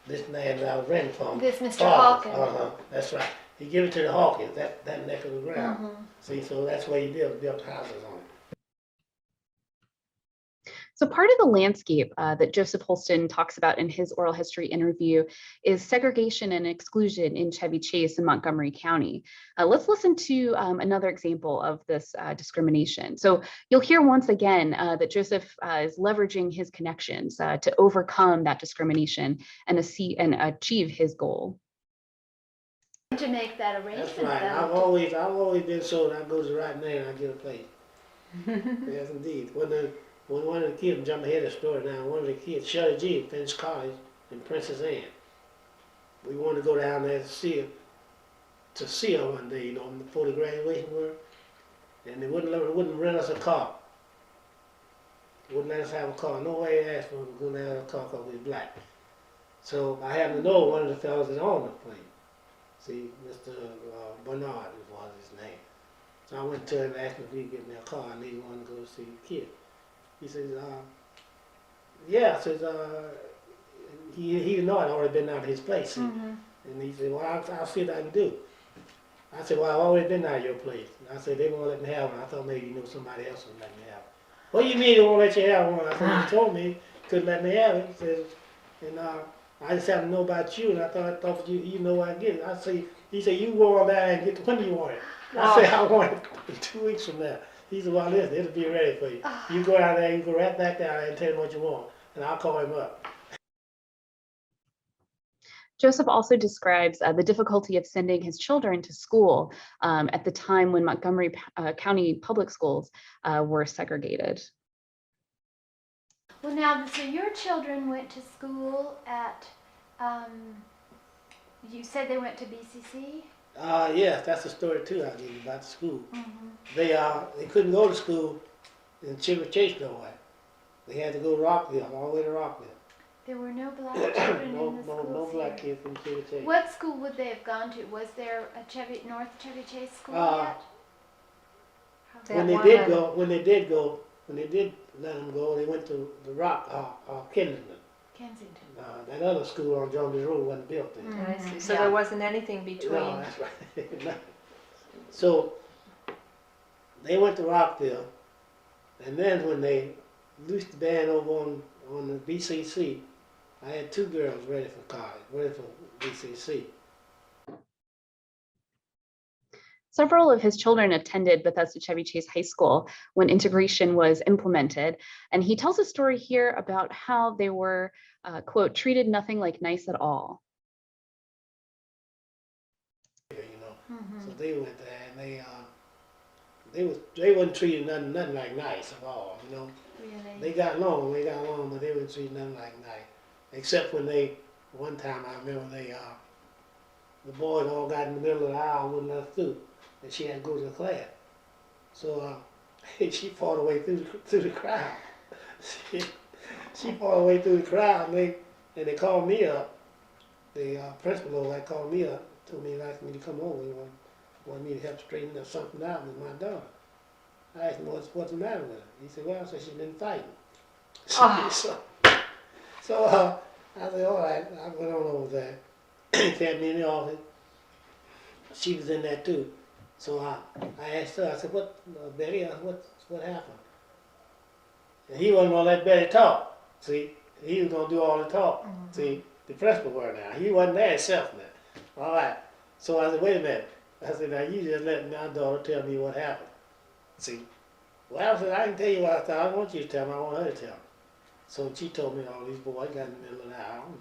this man that I was renting from.
This Mr. Hawkins.
That's right. He gave it to the Hawkins, that neck of the ground. See, so that's where he built houses on it.
So part of the landscape that Josephlston talks about in his oral history interview is segregation and exclusion in Chevy Chase in Montgomery County. Let's listen to another example of this discrimination. So you'll hear once again that Joseph is leveraging his connections to overcome that discrimination and achieve his goal.
To make that arrangement.
That's right. I've always been so that I go to the right man, I get a place. Yes, indeed. When one of the kids, jump ahead of the story now, one of the kids, Shirley G, finished college in Princess Anne. We wanted to go down there to see her. to see her one day, before the graduation work, and they wouldn't rent us a car. Wouldn't let us have a car. Nobody asked for us to have a car because we was black. So I happened to know one of the fellows that owned the place. See, Mr. Bernard was his name. So I went to him and asked him if he could get me a car. I needed one to go see the kid. He says, yeah. I says, he didn't know I'd already been out of his place. See? And he said, well, I'll see what I can do. I said, well, I've already been out of your place. And I said, they won't let me have one. I thought maybe you knew somebody else would let me have it. What do you mean they won't let you have one? I said, he told me he couldn't let me have it. He says, and I just have to know about you, and I thought you know where I get it. He said, you go on there and get the, when do you want it? I said, I want it in 2 weeks from now. He said, well, listen, it'll be ready for you. You go out there, you go right back down there and tell him what you want, and I'll call him up.
Joseph also describes the difficulty of sending his children to school at the time when Montgomery County public schools were segregated.
Well, now, so your children went to school at, you said they went to BCC?
Yes, that's a story too I gave you about the school. They couldn't go to school in Chevy Chase no way. They had to go to Rockville, all the way to Rockville.
There were no black children in the schools
no black
here.
kids from Chevy Chase.
What school would they have gone to? Was there a North Chevy Chase school yet?
When they did let them go, they went to the Kensington.
Kensington.
That other school on Jones Road wasn't built then.
I see. So there wasn't anything between.
No, that's right. So they went to Rockville, and then when they loosed the band over on the BCC, I had 2 girls ready for college, ready for BCC.
Several of his children attended Bethesda Chevy Chase High School when integration was implemented. And he tells a story here about how they were, quote, treated nothing like nice at all.
So they went there and they wasn't treated nothing like nice at all,
Really?
They got along, but they wasn't treated nothing like nice. Except when one time I remember the boys all got in the middle of the aisle and wouldn't let us through. And she had to go to the class. So she fought her way through the crowd. she fought her way through the crowd, and they called me up. The principal over there called me up, told me he asked me to come over. He wanted me to help straighten up something out with my daughter. I asked him, what's the matter with her? He said, well, she's been fighting. So I said, all right. I went on over there. He kept me in the office. She was in there too. So I asked her, I said, Betty, what happened? And he wasn't going to let Betty talk. See, he was going to do all the talk. See, the principal were now. He wasn't there himself now. All right. So I said, wait a minute. I said, now you just let my daughter tell me what happened. See, well, I said, I can tell you what I thought. I don't want you to tell me. I want her to tell me. So she told me all these boys got in the middle of the aisle.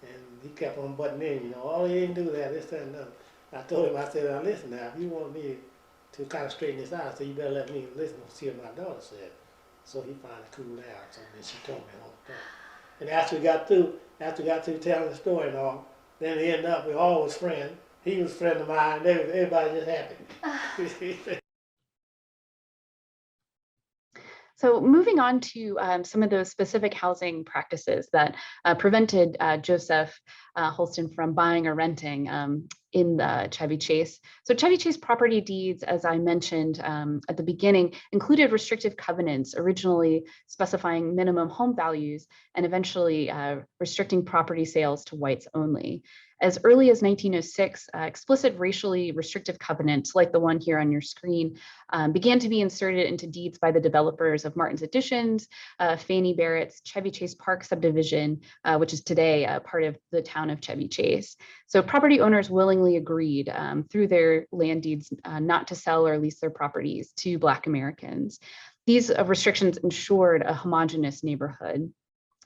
And he kept on butting in, oh, he didn't do that, this, that, and that. I told him, I said, now listen now, if you want me to kind of straighten this out, so you better let me listen and see what my daughter said. So he finally cooled down, so then she told me all the thing. And after we got through telling the story and all, then we ended up, we all was friends. He was a friend of mine, everybody just happy.
So moving on to some of those specific housing practices that prevented Josephlston from buying or renting in the Chevy Chase. So Chevy Chase property deeds, as I mentioned at the beginning, included restrictive covenants, originally specifying minimum home values and eventually restricting property sales to whites only. As early as 1906, explicit racially restrictive covenants, like the one here on your screen, began to be inserted into deeds by the developers of Martin's Additions, Fannie Barrett's Chevy Chase Park subdivision, which is today part of the town of Chevy Chase. So property owners willingly agreed through their land deeds not to sell or lease their properties to Black Americans. These restrictions ensured a homogeneous neighborhood.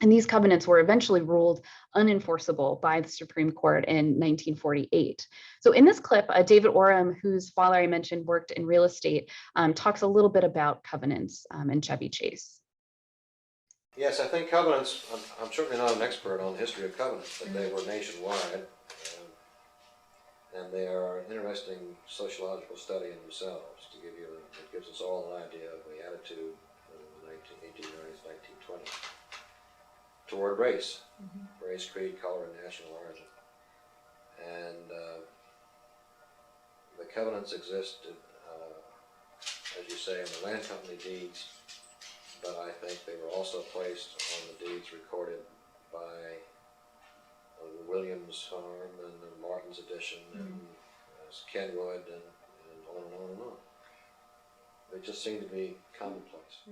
And these covenants were eventually ruled unenforceable by the Supreme Court in 1948. So in this clip, David Oram, whose father I mentioned worked in real estate, talks a little bit about covenants in Chevy Chase.
Yes, I think covenants, I'm certainly not an expert on the history of covenants, but they were nationwide. and they are an interesting sociological study in themselves. To give you, it gives us all an idea of the attitude in the 1890s, 1920s toward race, race, creed, color, and national origin. And the covenants existed, as you say, in the land company deeds, but I think they were also placed on the deeds recorded by the Williams farm and the Martin's edition and Kenwood and on and on and on. They just seem to be commonplace.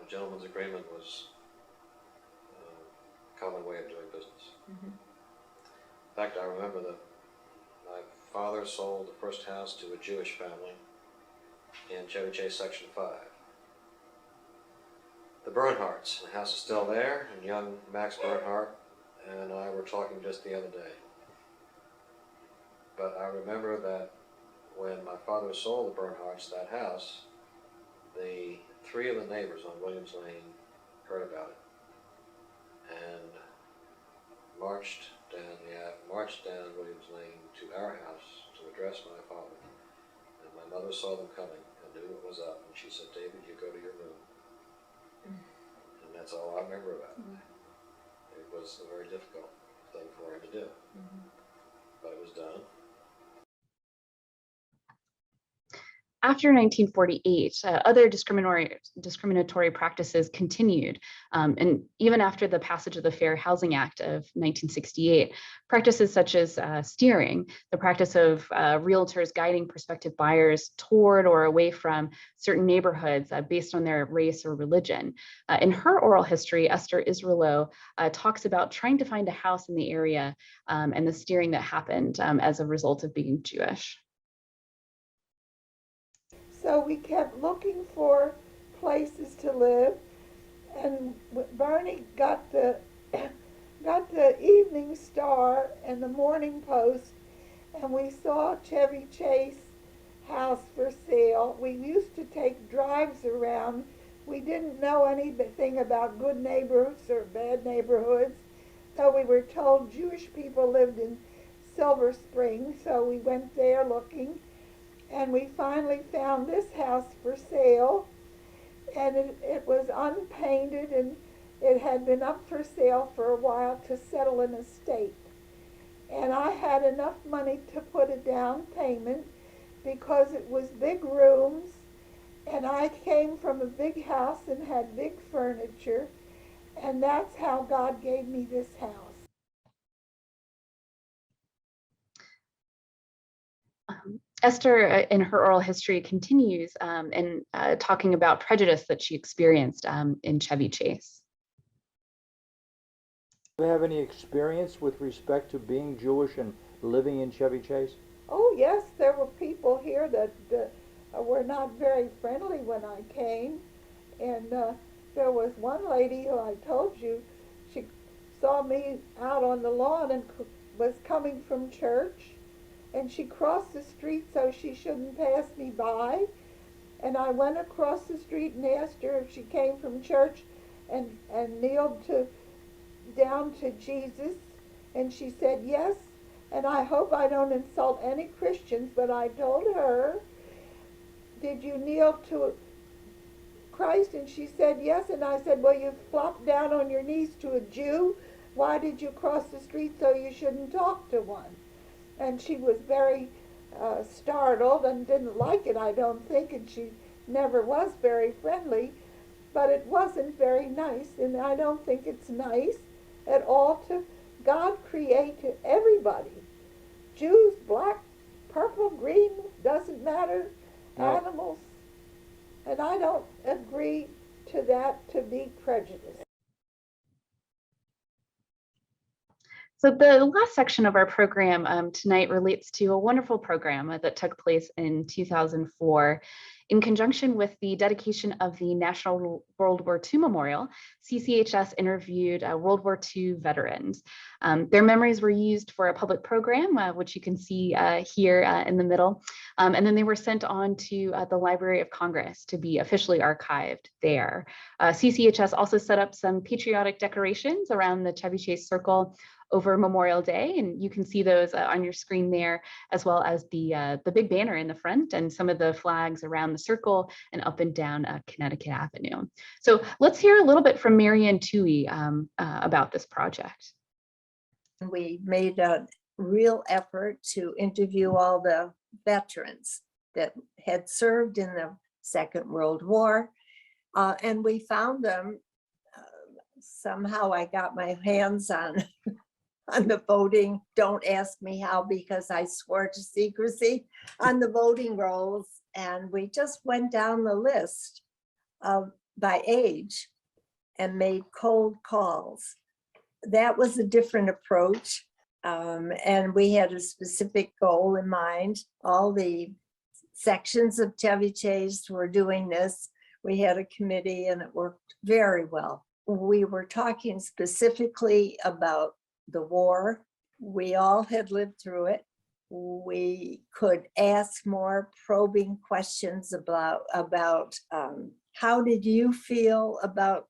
A gentleman's agreement was a common way of doing business. In fact, I remember that my father sold the first house to a Jewish family in Chevy Chase Section 5. The Bernhardts. The house is still there, and young Max Bernhardt and I were talking just the other day. But I remember that when my father sold the Bernhardts that house, the three of the neighbors on Williams Lane heard about it and marched down Williams Lane to our house to address my father. And my mother saw them coming and knew what was up, and she said, "David, you go to your room." And that's all I remember about it. It was a very difficult thing for him to do, but it was done.
After 1948, other discriminatory practices continued, and even after the passage of the Fair Housing Act of 1968, practices such as steering, the practice of realtors guiding prospective buyers toward or away from certain neighborhoods based on their race or religion. In her oral history, Esther Israelo talks about trying to find a house in the area and the steering that happened as a result of being Jewish.
So we kept looking for places to live, and Bernie got the Evening Star and the Morning Post, and we saw Chevy Chase house for sale. We used to take drives around. We didn't know anything about good neighborhoods or bad neighborhoods, so we were told Jewish people lived in Silver Spring, so we went there looking. And we finally found this house for sale, and it was unpainted, and it had been up for sale for a while to settle an estate. And I had enough money to put a down payment because it was big rooms, and I came from a big house and had big furniture, and that's how God gave me this house.
Esther, in her oral history, continues in talking about prejudice that she experienced in Chevy Chase.
Do you have any experience with respect to being Jewish and living in Chevy Chase?
Oh, yes, there were people here that were not very friendly when I came. And there was one lady who I told you, she saw me out on the lawn and was coming from church. And she crossed the street so she shouldn't pass me by. And I went across the street and asked her if she came from church and kneeled down to Jesus. And she said yes. And I hope I don't insult any Christians, but I told her, "Did you kneel to Christ?" And she said yes. And I said, "Well, you flopped down on your knees to a Jew. Why did you cross the street so you shouldn't talk to one?" And she was very startled and didn't like it, I don't think, and she never was very friendly, but it wasn't very nice, and I don't think it's nice at all to God create everybody. Jews, black, purple, green, doesn't matter, animals, and I don't agree to that, to be prejudiced.
So the last section of our program tonight relates to a wonderful program that took place in 2004 In conjunction with the dedication of the National World War II Memorial, CCHS interviewed World War II veterans. Their memories were used for a public program, which you can see here in the middle. And then they were sent on to the Library of Congress to be officially archived there. CCHS also set up some patriotic decorations around the Chevy Chase Circle over Memorial Day, and you can see those on your screen there, as well as the big banner in the front and some of the flags around the circle and up and down Connecticut Avenue. So let's hear a little bit from Marion Toohey about this project.
We made a real effort to interview all the veterans that had served in the Second World War, and we found them. Somehow I got my hands on the voting. Don't ask me how, because I swore to secrecy on the voting rolls. And we just went down the list by age and made cold calls. That was a different approach. And we had a specific goal in mind. All the sections of Chevy Chase were doing this. We had a committee and it worked very well. We were talking specifically about the war. We all had lived through it. We could ask more probing questions about how did you feel about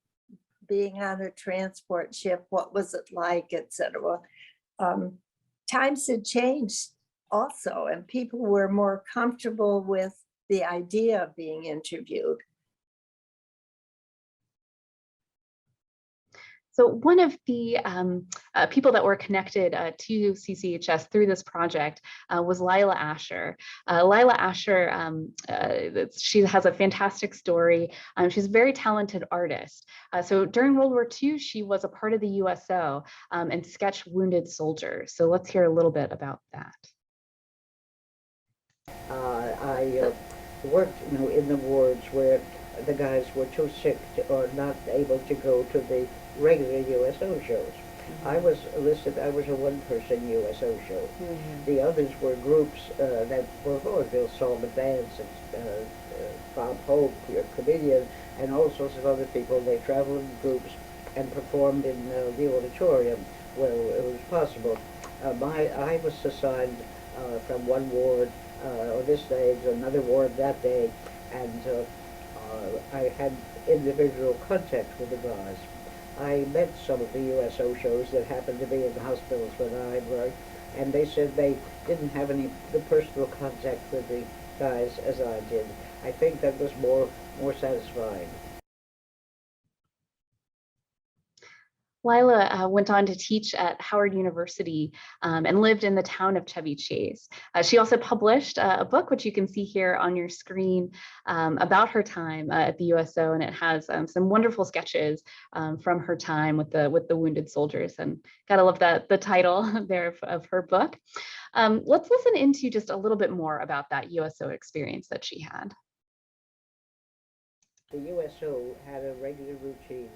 being on a transport ship? What was it like, etc. Times had changed also, and people were more comfortable with the idea of being interviewed.
So one of the people that were connected to CCHS through this project was Lola Asher. Lola Asher, she has a fantastic story. She's a very talented artist. So during World War II, she was a part of the USO and sketched wounded soldiers. So let's hear a little bit about that.
I worked, in the wards where the guys were too sick or not able to go to the regular USO shows. I was listed, I was a one-person USO show. The others were groups that were vaudeville song and dance, and Bob Hope, your comedian, and all sorts of other people. They traveled in groups and performed in the auditorium where it was possible. I was assigned from one ward on this day to another ward that day, and I had individual contact with the guys. I met some of the USO shows that happened to be in the hospitals when I worked, and they said they didn't have the personal contact with the guys as I did. I think that was more satisfying.
Lila went on to teach at Howard University and lived in the town of Chevy Chase. She also published a book, which you can see here on your screen, about her time at the USO, and it has some wonderful sketches from her time with the wounded soldiers. And gotta love the title there of her book. Let's listen into just a little bit more about that USO experience that she had.
The USO had a regular routine.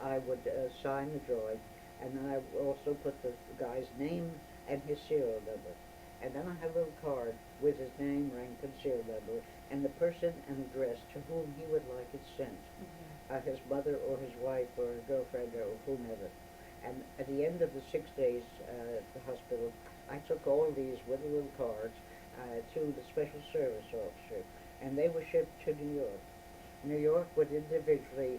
I would sign the drawing, and then I would also put the guy's name and his serial number. And then I had a little card with his name, rank, and serial number, and the person and address to whom he would like it sent. His mother or his wife or his girlfriend or whomever. And at the end of the 6 days at the hospital, I took all of these with the little cards to the Special Service Officer, and they were shipped to New York. New York would individually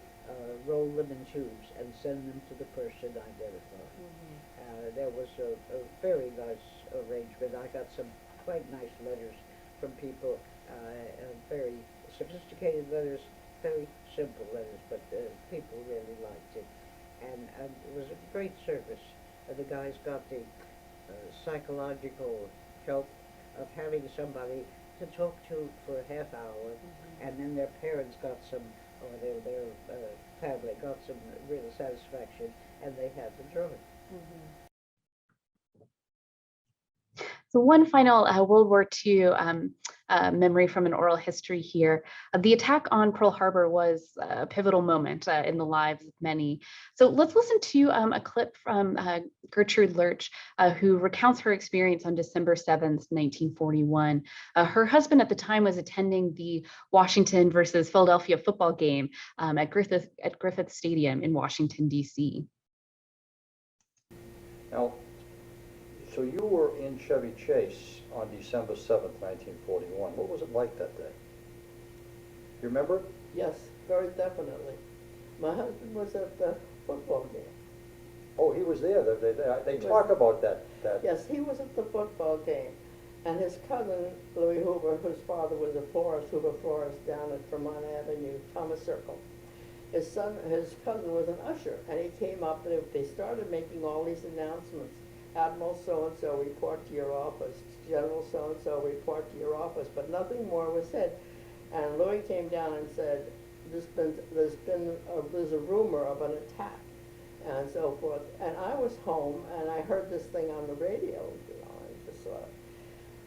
roll them in tubes and send them to the person identified. There was a very nice arrangement. I got some quite nice letters from people, very sophisticated letters, very simple letters, but people really liked it. And it was a great service. The guys got the psychological help of having somebody to talk to for a half hour, and then their parents got some, or their family got some real satisfaction, and they had the drawing.
So one final World War II memory from an oral history here. The attack on Pearl Harbor was a pivotal moment in the lives of many. So let's listen to a clip from Gertrude Larochelle, who recounts her experience on December 7th, 1941. Her husband at the time was attending the Washington versus Philadelphia football game at Griffith Stadium in Washington, D.C.
Now, so you were in Chevy Chase on December 7th, 1941. What was it like that day? You remember?
Yes, very definitely. My husband was at the football game.
Oh, he was there. They talk about that.
Yes, he was at the football game. And his cousin, Louis Hoover, whose father was a florist, Hoover Florist, down at Vermont Avenue, Thomas Circle. His cousin was an usher, and he came up and they started making all these announcements. Admiral so-and-so, report to your office. General so-and-so, report to your office. But nothing more was said. And Louis came down and said, there's a rumor of an attack, and so forth. And I was home, and I heard this thing on the radio. I just saw it.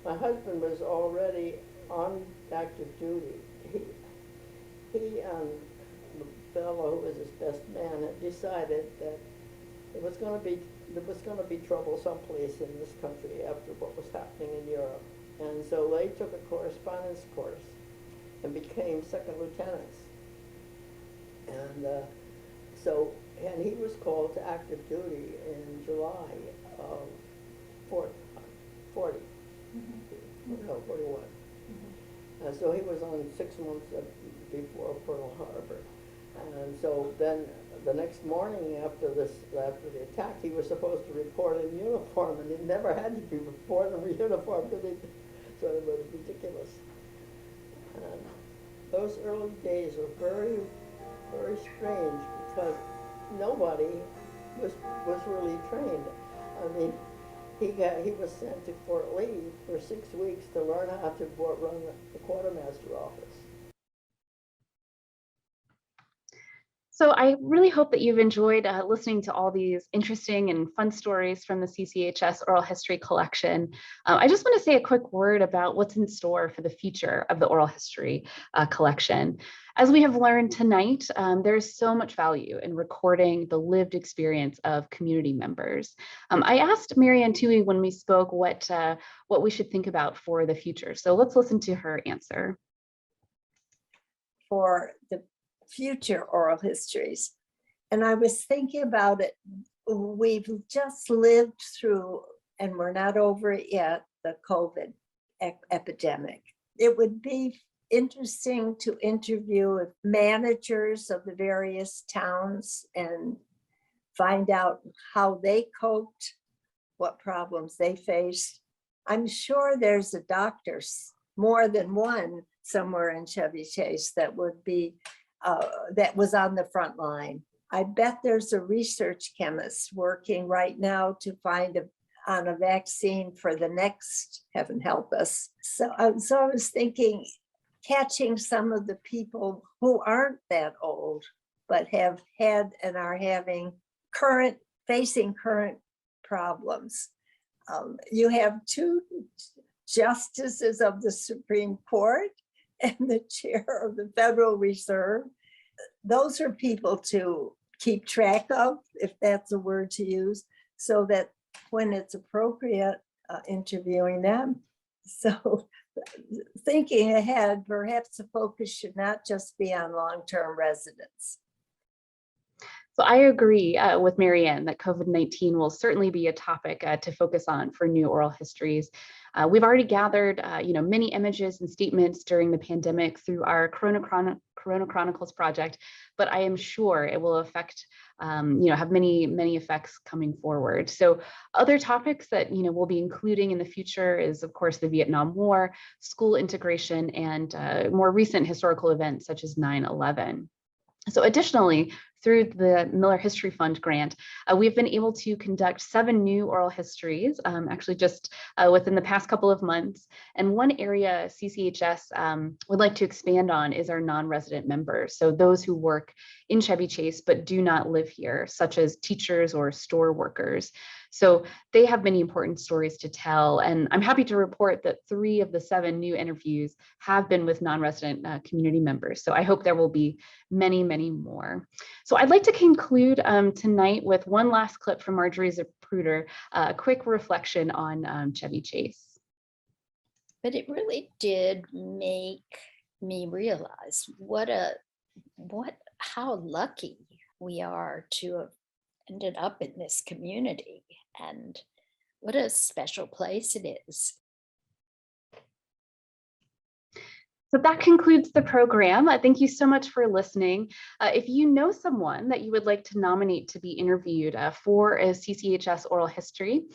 My husband was already on active duty. He and the fellow who was his best man had decided that there was going to be trouble someplace in this country after what was happening in Europe. And so they took a correspondence course and became second lieutenants. And and he was called to active duty in July of 40. No, 41. So he was on 6 months before Pearl Harbor. And so then the next morning after the attack, he was supposed to report in uniform, and he never had to be reported in uniform because so it was ridiculous. And those early days were very, very strange because nobody was really trained. I mean, he was sent to Fort Lee for 6 weeks to learn how to run the quartermaster office.
So I really hope that you've enjoyed listening to all these interesting and fun stories from the CCHS Oral History Collection. I just want to say a quick word about what's in store for the future of the Oral History Collection. As we have learned tonight, there's so much value in recording the lived experience of community members. I asked Marion Toohey when we spoke what we should think about for the future. So let's listen to her answer.
For the future oral histories. And I was thinking about it. We've just lived through, and we're not over it yet, the COVID epidemic. It would be interesting to interview managers of the various towns and find out how they coped, what problems they faced. I'm sure there's a doctor, more than one, somewhere in Chevy Chase that would be that was on the front line. I bet there's a research chemist working right now to find on a vaccine for the next, heaven help us. So I was thinking, catching some of the people who aren't that old, but have had and are facing current problems. You have two justices of the Supreme Court and the chair of the Federal Reserve. Those are people to keep track of, if that's a word to use, so that when it's appropriate, interviewing them. So thinking ahead, perhaps the focus should not just be on long-term residents.
So I agree with Marianne that COVID-19 will certainly be a topic to focus on for new oral histories. We've already gathered, many images and statements during the pandemic through our Corona Chronicles project, but I am sure it will affect, have many effects coming forward. So other topics that, we'll be including in the future is, of course, the Vietnam War, school integration, and more recent historical events such as 9/11. So additionally, through the Miller History Fund grant, we've been able to conduct 7 new oral histories, actually just within the past couple of months. And one area CCHS would like to expand on is our non-resident members. So those who work in Chevy Chase but do not live here, such as teachers or store workers. So they have many important stories to tell. And I'm happy to report that 3 of the 7 new interviews have been with non-resident community members. So I hope there will be many, many more. So I'd like to conclude tonight with one last clip from Marjorie Zapruder, a quick reflection on Chevy Chase.
But it really did make me realize how lucky we are to have ended up in this community, and what a special place it is.
So that concludes the program. Thank you so much for listening. If you know someone that you would like to nominate to be interviewed for a CCHS Oral History,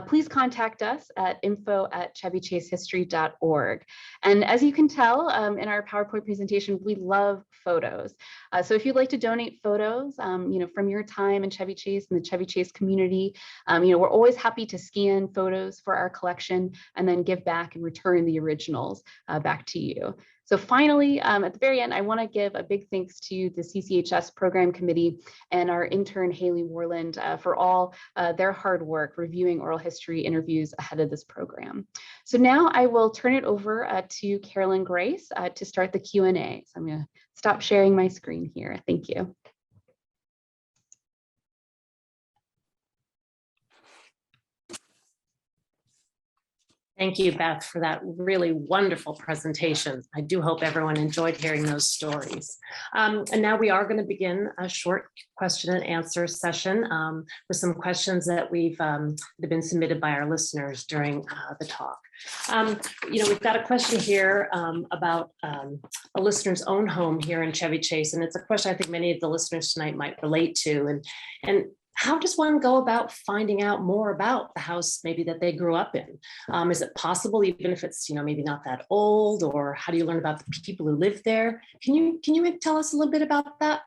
please contact us at info@chevychasehistory.org. And as you can tell in our PowerPoint presentation, we love photos. So if you'd like to donate photos, from your time in Chevy Chase and the Chevy Chase community, we're always happy to scan photos for our collection and then give back and return the originals back to you. So finally, at the very end, I want to give a big thanks to the CCHS Program Committee and our intern, Haley Warland, for all their hard work reviewing oral history interviews ahead of this program. So now I will turn it over to Carolyn Grace to start the Q&A. So I'm going to stop sharing my screen here. Thank you.
Thank you, Beth, for that really wonderful presentation. I do hope everyone enjoyed hearing those stories. And now we are going to begin a short question and answer session with some questions that have been submitted by our listeners during the talk. We've got a question here about a listener's own home here in Chevy Chase, and it's a question I think many of the listeners tonight might relate to. And how does one go about finding out more about the house maybe that they grew up in? Is it possible, even if it's maybe not that old, or how do you learn about the people who live there? Can you tell us a little bit about that?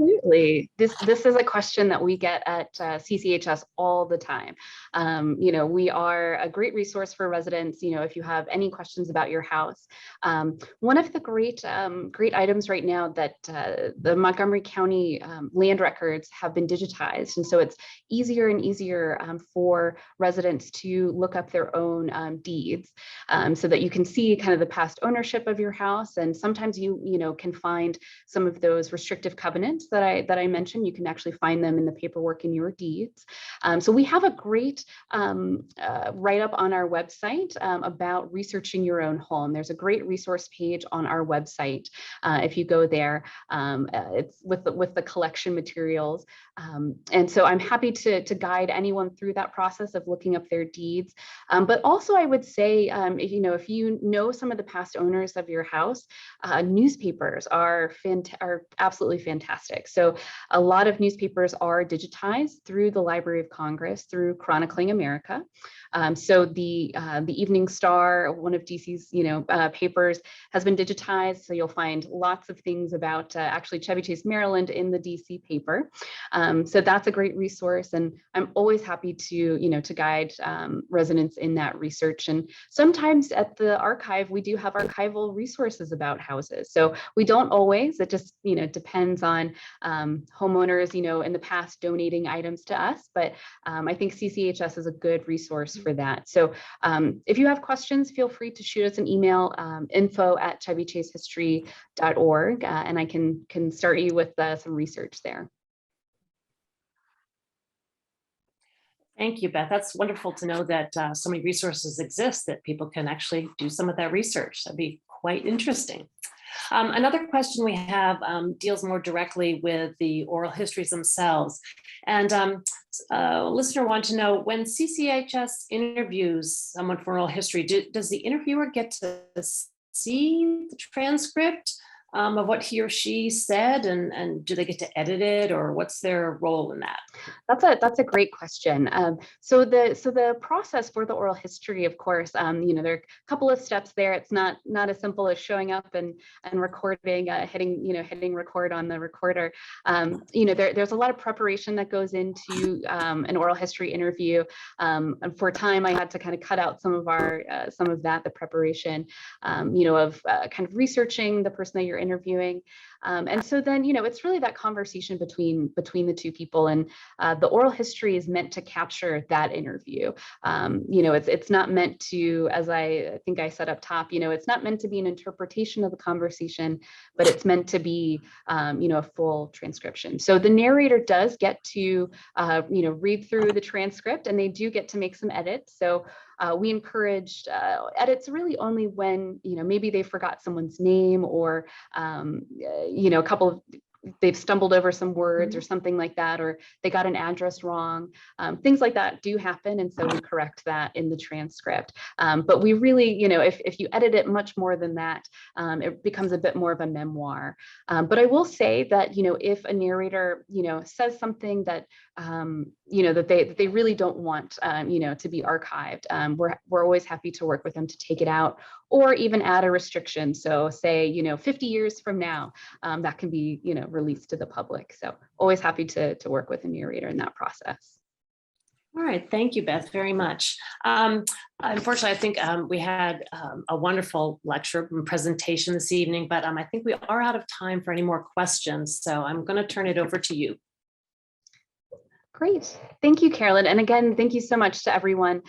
Absolutely. This is a question that we get at CCHS all the time. We are a great resource for residents. If you have any questions about your house, one of the great items right now that the Montgomery County land records have been digitized, and so it's easier and easier for residents to look up their own deeds, so that you can see kind of the past ownership of your house. And sometimes you can find some of those restrictive covenants that I mentioned. You can actually find them in the paperwork in your deeds. So we have a great write-up on our website about researching your own home. There's a great resource page on our website. If you go there, it's with the collection materials. And so I'm happy to guide anyone through that process of looking up their deeds. But also I would say, if you know some of the past owners of your house, newspapers are absolutely fantastic. So a lot of newspapers are digitized through the Library of Congress, through Chronicling America. So the Evening Star, one of DC's papers, has been digitized. So you'll find lots of things about actually Chevy Chase, Maryland in the DC paper. So that's a great resource, and I'm always happy to guide residents in that research. And sometimes at the archive we do have archival resources about houses. So we don't always. It just depends on homeowners in the past donating items to us. But I think CCHS is a good resource for that. So if you have questions, feel free to shoot us an email, info@chevychasehistory.org, and I can start you with some research there.
Thank you, Beth. That's wonderful to know that so many resources exist that people can actually do some of that research. That'd be quite interesting. Another question we have deals more directly with the oral histories themselves. And a listener wants to know, when CCHS interviews someone for oral history, does the interviewer get to see the transcript of what he or she said, and do they get to edit it, or what's their role in that?
That's a great question. So the process for the oral history, of course, there are a couple of steps there. It's not as simple as showing up and recording, hitting record on the recorder. There's a lot of preparation that goes into an oral history interview. And for time, I had to kind of cut out some of the preparation, of kind of researching the person that you're interviewing. And so then, it's really that conversation between the two people, and the oral history is meant to capture that interview. It's not meant to, as I think I said up top, it's not meant to be an interpretation of the conversation, but it's meant to be, a full transcription. So the narrator does get to, read through the transcript, and they do get to make some edits. So we encouraged edits really only when, maybe they forgot someone's name, or, a couple of, they've stumbled over some words or something like that, or they got an address wrong. Things like that do happen, and so we correct that in the transcript. But we really, if you edit it much more than that, it becomes a bit more of a memoir. But I will say that, if a narrator, says something that, that they really don't want, to be archived, we're always happy to work with them to take it out, or even add a restriction. So say, 50 years from now, that can be, released to the public. So always happy to work with a narrator in that process.
All right, thank you, Beth, very much. Unfortunately, I think we had a wonderful lecture and presentation this evening, but I think we are out of time for any more questions. So I'm going to turn it over to you.
Great. Thank you, Carolyn. And again, thank you so much to everyone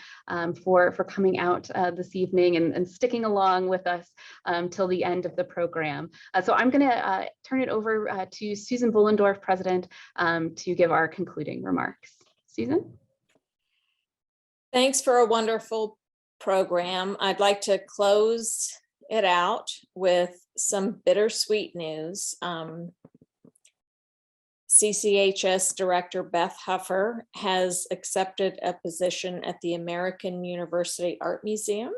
for coming out this evening and sticking along with us till the end of the program. So I'm going to turn it over to Susan Bullendorf, President, to give our concluding remarks. Susan?
Thanks for a wonderful program. I'd like to close it out with some bittersweet news. CCHS Director Beth Huffer has accepted a position at the American University Art Museum,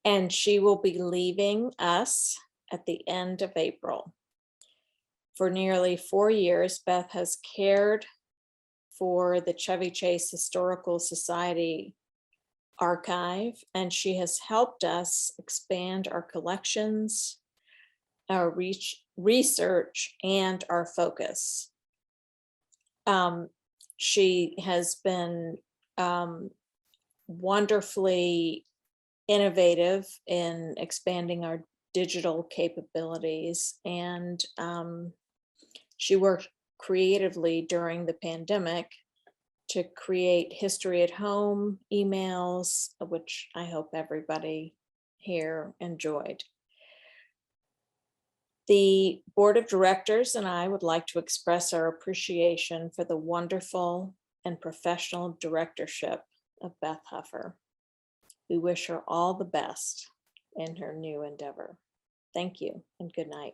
and she will be leaving us at the end of April. For nearly 4 years, Beth has cared for the Chevy Chase Historical Society archive, and she has helped us expand our collections, our research, and our focus. She has been wonderfully innovative in expanding our digital capabilities, and she worked creatively during the pandemic to create History at Home emails, which I hope everybody here enjoyed. The Board of Directors and I would like to express our appreciation for the wonderful and professional directorship of Beth Huffer. We wish her all the best in her new endeavor. Thank you and good night.